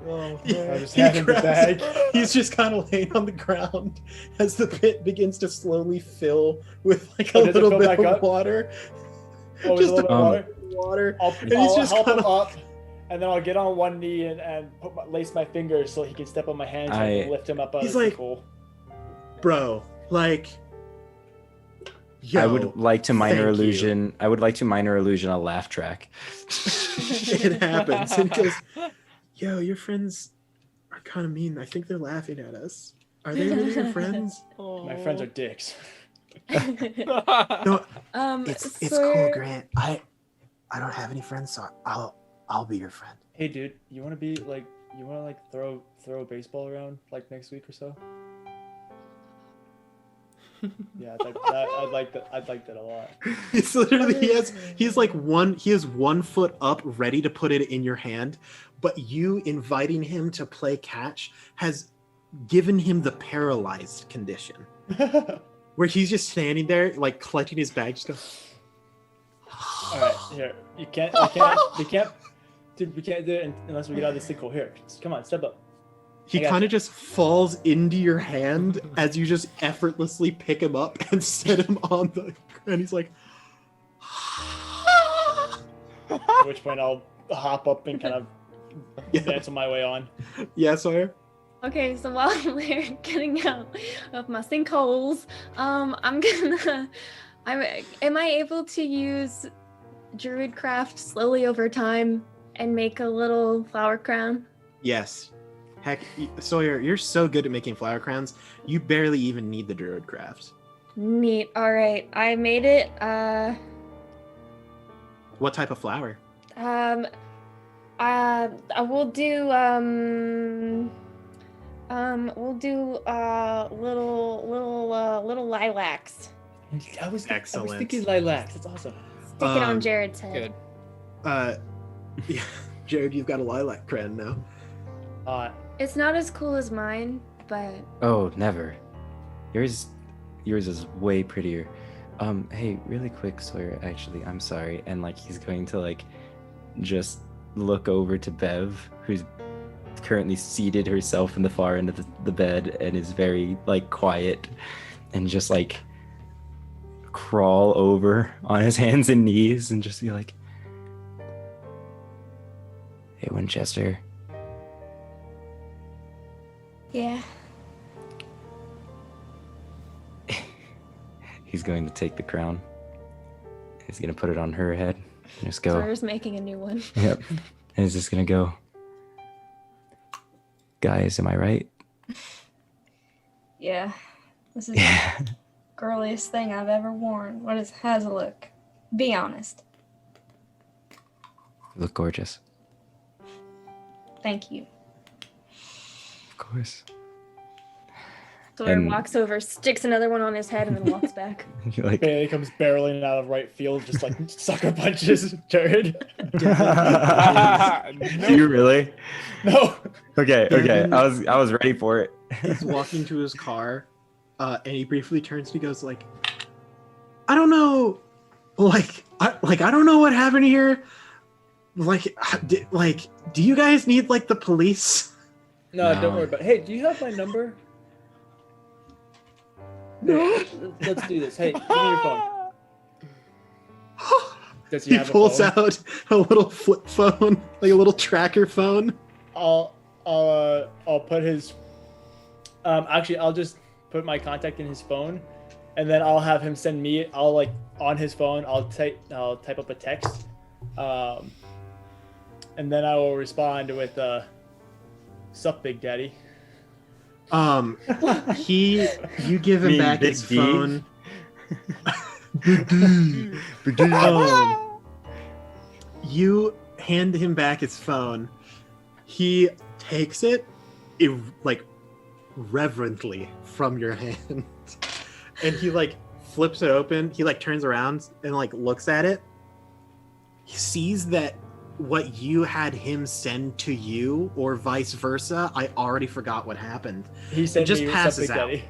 Oh, He- I just he had him the grabs bag. it. He's just kind of laying on the ground as the pit begins to slowly fill with like a Oh, does it little fill bit back of up? water. Oh, with a Just little bit of water. Water. I'll And he's just help him kinda- up, and then I'll get on one knee and lace my fingers so he can step on my hands and I can lift him up out He's of the like- hole. Bro, like, yo, I would like to minor thank you. illusion. I would like to minor illusion a laugh track. It happens. And he goes, yo, your friends are kind of mean. I think they're laughing at us. Are they really your friends? My friends are dicks. No, it's Sawyer- cool, Grant. I don't have any friends, so I'll be your friend. Hey, dude, you want to throw a baseball around like next week or so? Yeah, I'd like that a lot. It's literally he has one foot up ready to put it in your hand, but you inviting him to play catch has given him the paralyzed condition where he's just standing there like clutching his bag, just going, All right, here. We can't, dude. We can't do it unless we get out of this sinkhole. Here, just, come on, step up. he I got kind you. of just falls into your hand as you just effortlessly pick him up and set him on the ground. He's like, At which point I'll hop up and kind of yeah, dance my way on. yeah, Sawyer. Okay, so while we're getting out of my sinkholes, am I able to use Druidcraft slowly over time and make a little flower crown? Yes. Heck, Sawyer, you're so good at making flower crowns. You barely even need the druid craft. Neat. All right, I made it. What type of flower? We'll do little lilacs. I was Excellent. thinking lilacs. It's awesome. Stick it on Jared's head. Good. Yeah, Jared, you've got a lilac crown now. It's not as cool as mine, but Oh, never. Yours is way prettier. Hey, really quick, Sawyer, actually, I'm sorry. And like he's going to like just look over to Bev, who's currently seated herself in the far end of the bed and is very like quiet, and just like crawl over on his hands and knees and just be like, "Hey, Winchester." Yeah. He's going to take the crown. He's going to put it on her head. And just go. Sawyer's making a new one. Yep. And he's just going to go, "Guys, am I right?" Yeah. This is Yeah. the girliest thing I've ever worn. How's it look? Be honest. You look gorgeous. Thank you. Of course. Sawyer And- walks over, sticks another one on his head, and then walks back. You're like, Bailey comes barreling out of right field, just like sucker punches Jared. do you really? No. Okay. Devin- I was ready for it. He's walking to his car, and he briefly turns and he goes like, "I don't know, I don't know what happened here. Do you guys need like the police?" No, No. don't worry about it. Hey, do you have my number? No. Let's do this. Hey, give me your phone. Does he He have a pulls phone? out a little flip phone, like a little tracker phone. I'll put his. Actually, I'll just put my contact in his phone, and then I'll have him send me. I'll like on his phone. I'll type up a text, and then I will respond with "Sup, Big Daddy." You give him Mean back Big his D? phone. You hand him back his phone. He takes it, like reverently from your hand, and he like flips it open. He like turns around and like looks at it. He sees that what you had him send to you, or vice versa. I already forgot what happened. He sent just me passes "Sup, Big out. Daddy."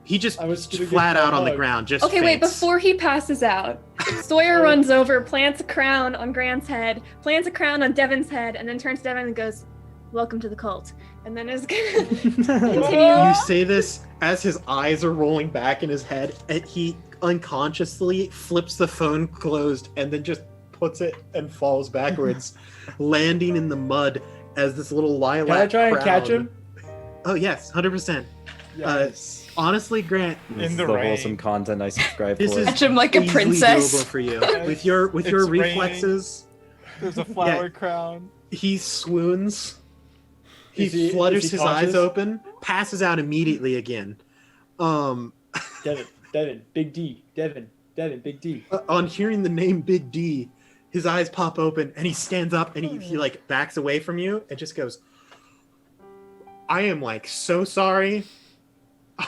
He just I was gonna flat give him out a on the hug. ground. Just okay, wait, faints. before he passes out, Sawyer runs over, plants a crown on Grant's head, plants a crown on Devin's head, and then turns to Devin and goes, "Welcome to the cult." And then is gonna continue. You say this as his eyes are rolling back in his head, and he unconsciously flips the phone closed and then just puts it and falls backwards, landing in the mud as this little lilac. Can I try and catch crowd. him? Oh yes, 100%. Yes. Honestly, Grant, This is the the rain. wholesome content I subscribe this for. is Catch him like a easily princess. doable for you with your It's reflexes. There's a flower crown. He swoons. He Is he flutters his eyes conscious? open, passes out immediately again. Devin, Big D. Devin, Big D. On hearing the name Big D, his eyes pop open and he stands up and he like backs away from you and just goes, "I am like so sorry."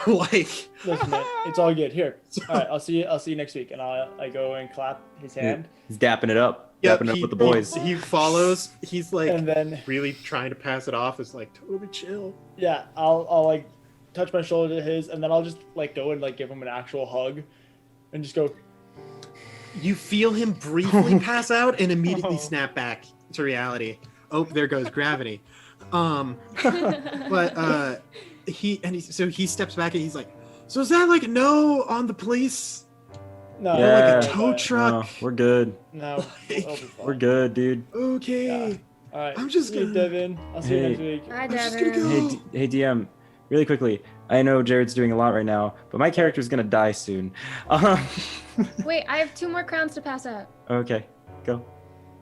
Like, Listen, man, it's all good. Here, all right. I'll see you next week, and I go and clap his hand, He's dapping it up. yep, Dapping it up he- with the boys. He follows. He's like and then really trying to pass it off as like totally chill. yeah, I'll like touch my shoulder to his, and then I'll just like go and like give him an actual hug, and just go. You feel him briefly pass out and immediately snap back to reality. Oh, there goes gravity. But so he steps back and he's like, "So is that like a no on the police? No, Or Yeah. like a tow truck? No, we're good. No, it'll be fine. We're good, dude. Okay." Yeah. All right, I'm just see you, gonna- Devin. I'll see you Hey. next week. Hi, I'm just gonna Devin. go. Hey, DM, really quickly. I know Jared's doing a lot right now, but my character's gonna die soon. Wait, I have 2 more crowns to pass out. Okay, go.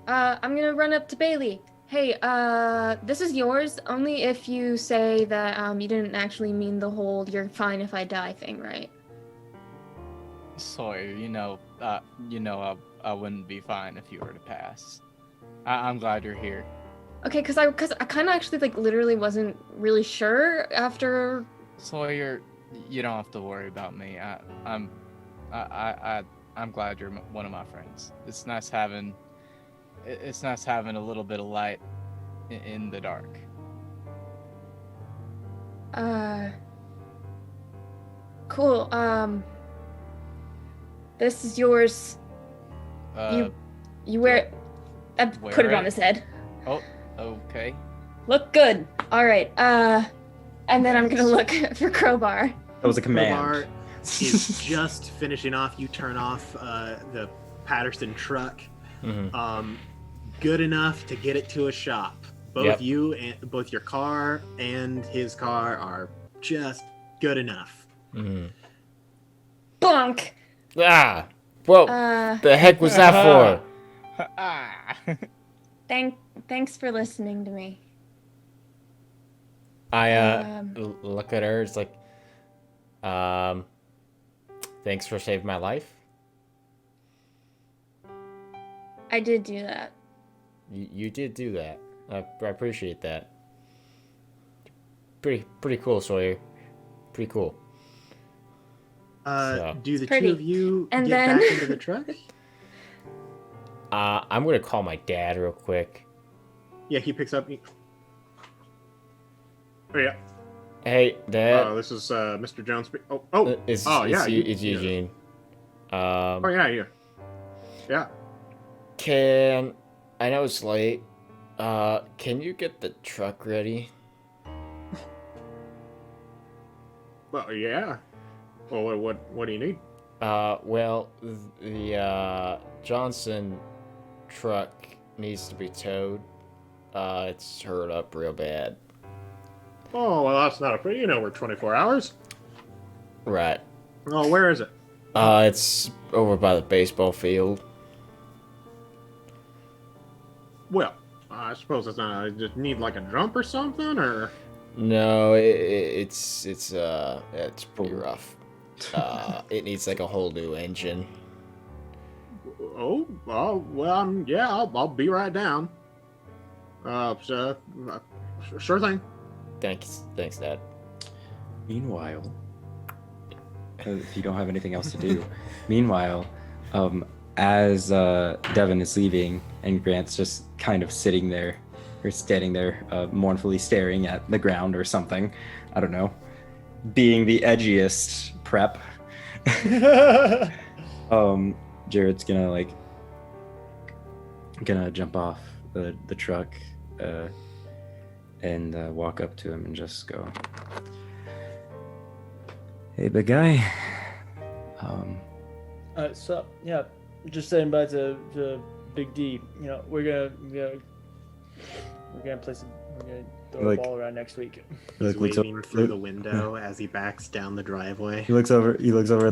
I'm gonna run up to Bailey. Hey, this is yours only if you say that you didn't actually mean the whole "you're fine if I die" thing, right? Sawyer, I wouldn't be fine if you were to pass. I'm glad you're here. Okay, cause I kind of actually like literally wasn't really sure after. Sawyer, you don't have to worry about me. I'm glad you're one of my friends. It's nice having a little bit of light in the dark. Cool. This is yours. You wear it. wear Put it on it? his head. Oh, okay. Look good. All right. And then I'm gonna look for Crowbar. That was a command. Crowbar is just finishing off. You turn off the Patterson truck. Good enough to get it to a shop. Both Yep. you and both your car and his car are just good enough. Bonk. Ah! Well, the heck was that for? Thanks for listening to me. I look at her. It's like, thanks for saving my life. I did do that. You did do that. I appreciate that. Pretty cool, Sawyer. Pretty cool. Do the Pretty. two of you And get then- back into the truck? I'm gonna call my dad real quick. Yeah, he picks up. Oh yeah. Hey, Dad. This is Mr. Jones. It's yeah. it's Eugene. Oh yeah. Yeah. I know it's late. Can you get the truck ready? Well, yeah. Well, what do you need? Well, the Johnson truck needs to be towed. It's hurt up real bad. Oh, well, that's not we're 24 hours. Right. Oh, where is it? It's over by the baseball field. Well, I suppose it's not. I just need like a jump or something, or. No, it's pretty rough. It needs like a whole new engine. Oh, well, yeah, I'll be right down. Sure thing. Thanks, Dad. Meanwhile, if you don't have anything else to do, meanwhile, as Devin is leaving and Grant's just kind of sitting there or standing there, mournfully staring at the ground or something, I don't know, being the edgiest prep. Jared's gonna jump off the truck and walk up to him and just go, "Hey, big guy." So yeah, just saying bye to Big D. You know, we're gonna play some. We're gonna throw Like- a ball around next week. He's looks waving over- through the window as he backs down the driveway. He looks over at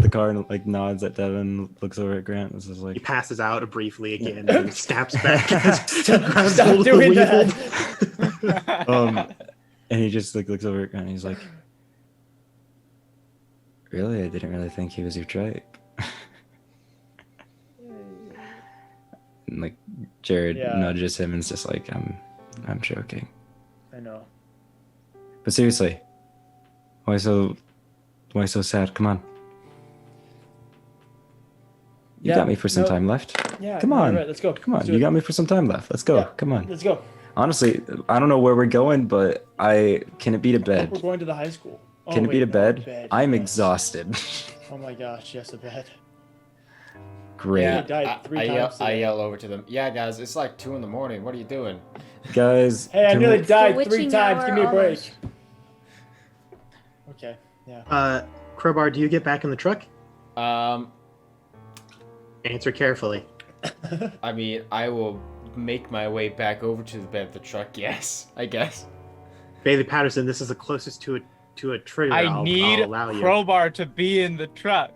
the car and like nods at Devin, looks over at Grant and says He like, passes out briefly again and snaps back. grabs Stop hold of the doing wheel. that. and he just like looks over at Grant and he's like, "Really? I didn't really think he was your type." And like Jared Yeah. nudges him and is just like, I'm joking. I know. But seriously, why so sad? Come on. You Yeah, got me for some no. time left. Yeah. Come no, on. you're right, let's go. Come on, Let's do you it. got me for some time left. Let's go. Yeah. Come on. Let's go. Honestly, I don't know where we're going, but can it be to We're bed? going to the high school. Oh, Can it be wait, to no, bed? I'm yes. exhausted. Oh my gosh, yes, a bed. Great. Yeah. died three times I today. yell over to them. Yeah, guys, it's like 2 a.m. What are you doing? Guys, Hey, I can nearly we- died The 3 witching times. Give me a hour break. almost. Okay. Yeah. Crowbar, do you get back in the truck? Um, Answer carefully. I mean, I will make my way back over to the bed of the truck. Yes, I guess. Bailey Patterson, this is the closest to a trigger. I I'll need allow you. Crowbar to be in the truck.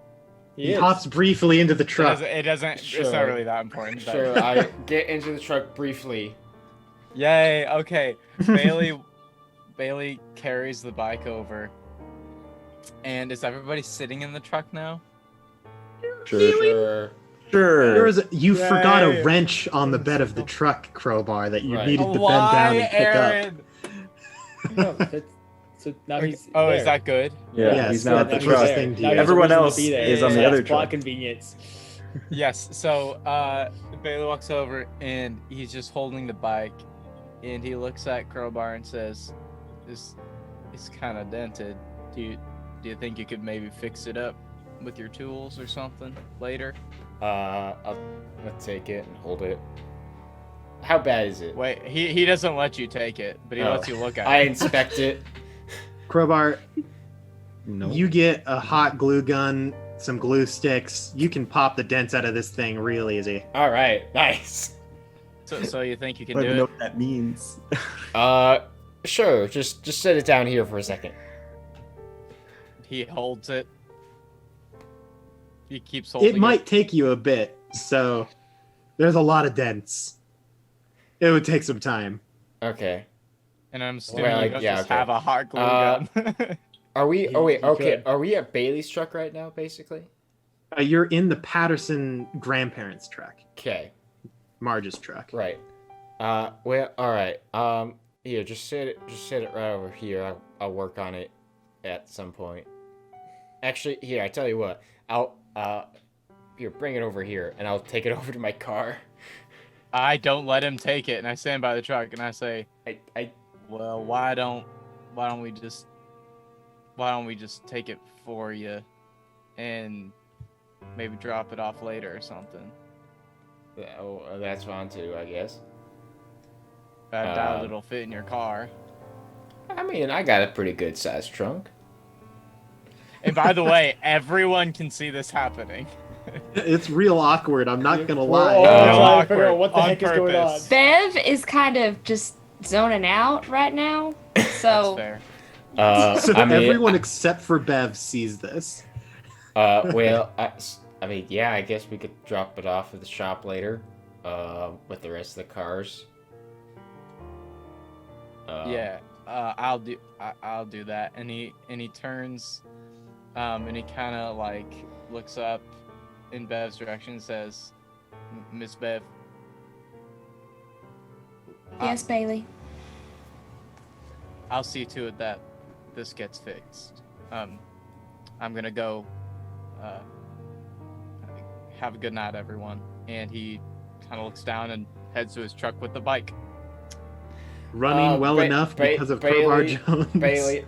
He hops briefly into the It truck. doesn't it's Sure. not really that important. But... Sure, I get into the truck briefly. Yay, okay. Bailey carries the bike over. And is everybody sitting in the truck now? Sure. There is you forgot Yay. a wrench on the bed of the truck, Crowbar, that you Right. needed to bend Why, down and pick up. Aaron? No, so now he's Oh, there. is that good? Yeah, Yes, he's now at the that's truck. the thing to Now you. he has a Everyone reason to else be there. is on the Yeah, other it's plot truck. convenience. Yes, so Bailey walks over and he's just holding the bike and he looks at Crowbar and says, Is It's kind of dented. Do you think you could maybe fix it up with your tools or something later? I'll take it and hold it. How bad is it? Wait, he doesn't let you take it, but he lets you look at I it. inspect it. Crowbar, No. you get a hot glue gun, some glue sticks. You can pop the dents out of this thing real easy. All right, nice. So you think you I can don't do even know it? what that means. Sure. Just set it down here for a second. He holds it. He keeps holding it. It might take you a bit, so there's a lot of dents. It would take some time. Okay. And I'm assuming Well, you don't yeah, just okay. have a hot glue gun. Are we? You- Oh wait. you Okay. could. Are we at Bailey's truck right now, basically? You're in the Patterson grandparents' truck, Okay. Marge's truck. Right. Well. All right. Here. Just set it right over here. I'll work on it at some point. Actually, here. I tell you what. Here. Bring it over here, and I'll take it over to my car. I don't let him take it, and I stand by the truck and I say, I well, why don't we just take it for you and maybe drop it off later or something? Oh, that's fine too, I guess. I doubt it'll fit in your car. I mean, I got a pretty good sized trunk. And by the way, everyone can see this happening. It's real awkward, I'm not gonna We're lie. all trying to figure out awkward, what the on heck is going on. purpose. Bev is kind of just zoning out right now. That's So fair. So I mean, everyone except for Bev sees this. well, I mean, yeah, I guess we could drop it off at the shop later, with the rest of the cars. Yeah, I'll do that. And he turns, and he kind of like looks up in Bev's direction and says, "Miss Bev." yes, Bailey. I'll see to it that this gets fixed. I'm gonna go. Have a good night, everyone. And he kind of looks down and heads to his truck with the bike. Running well enough because of Crowbar Bailey, Jones. Bailey,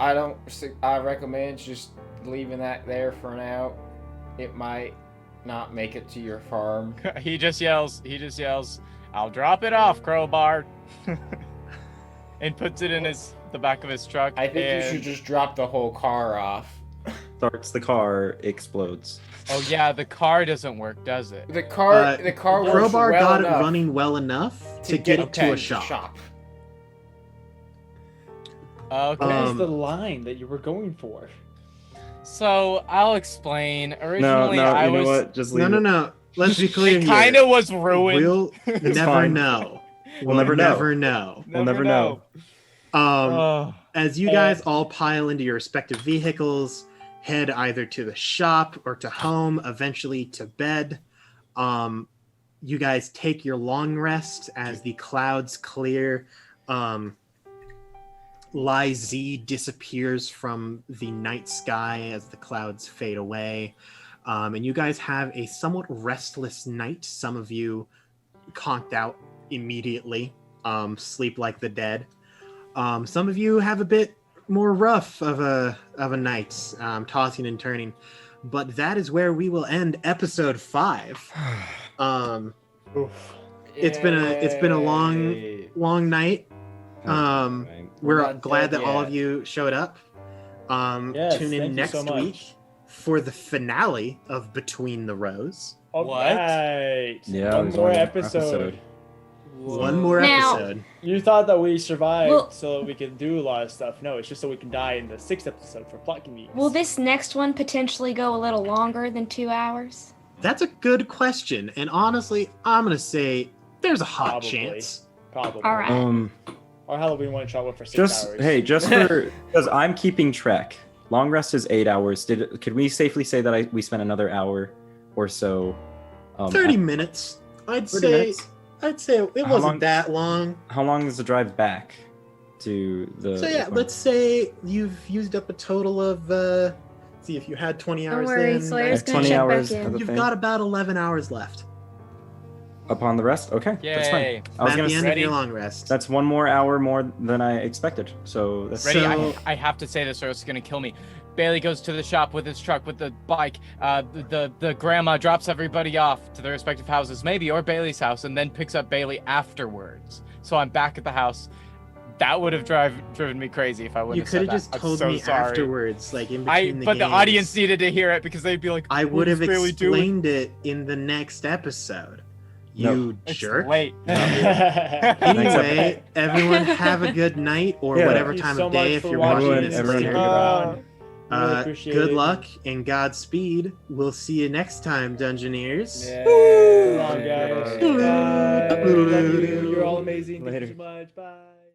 I recommend just leaving that there for now. It might not make it to your farm. He just yells, "I'll drop it off, Crowbar," and puts it in the back of his truck. I think you should just drop the whole car off. Starts the car, explodes. Oh yeah, the car doesn't work, does it? The car works Crowbar well got enough it running well enough to get it to a shop. Okay. What was the line that you were going for? So I'll explain. No, Originally, no, I you know was. what? Just leave No. Let's be clear It here. kind of was ruined. We'll never fine. know. We'll never know. Never know. We'll never know. As you guys all pile into your respective vehicles, head either to the shop or to home, eventually to bed. You guys take your long rest as the clouds clear. Lie Z disappears from the night sky as the clouds fade away. And you guys have a somewhat restless night. Some of you conked out immediately, sleep like the dead. Some of you have a bit more rough of a night, tossing and turning. But that is where we will end episode 5. Oof. It's been a long night. We're not glad dead that all yet. of you showed up. Yes, Tune in thank you next so much. week for the finale of Between the Rows. All What? right. Yeah, One there's more only episode. One more Now- episode. You thought that we survived Well- so that we could do a lot of stuff. No, it's just so we can die in the 6th episode for plot convenience. Will this next one potentially go a little longer than 2 hours? That's a good question. And honestly, I'm going to say there's a hot Probably. chance. Probably. All right. Our Halloween one shot went for 6 Just hours. hey, just for because I'm keeping track. Long rest is 8 hours. Could we safely say that we spent another hour or so? 30 minutes. I'd 30 say minutes? I'd say it How wasn't long- that long. How long is the drive back to the? So yeah, the let's say you've used up a total of see if you had 20 Don't hours worry, then Sawyer's I have gonna 20 check hours back of in. the you've thing. got about 11 hours left. Upon the rest? Okay, that's Yay. fine. I was At gonna the end say of your long rest. that's 1 more hour more than I expected. So that's Ready? So- I have to say this or it's gonna kill me. Bailey goes to the shop with his truck with the bike. The grandma drops everybody off to their respective houses, maybe, or Bailey's house, and then picks up Bailey afterwards. So I'm back at the house. That would have driven me crazy if I wouldn't You have could said have just that. I'm told so me sorry. afterwards, like in between But the games. audience needed to hear it because they'd be like, I "What would have is Bailey doing?" explained it in the next episode. No. You It's jerk. late. Anyway, everyone have a good night or Yeah. whatever Thank you time so of day much if for you're watching watching and this everyone sticking later. around. Really appreciate Good it. luck and Godspeed. We'll see you next time, Dungeoneers. Yeah. Come on, guys. Bye. Love you. You're all amazing. Thank Later. you so much. Bye.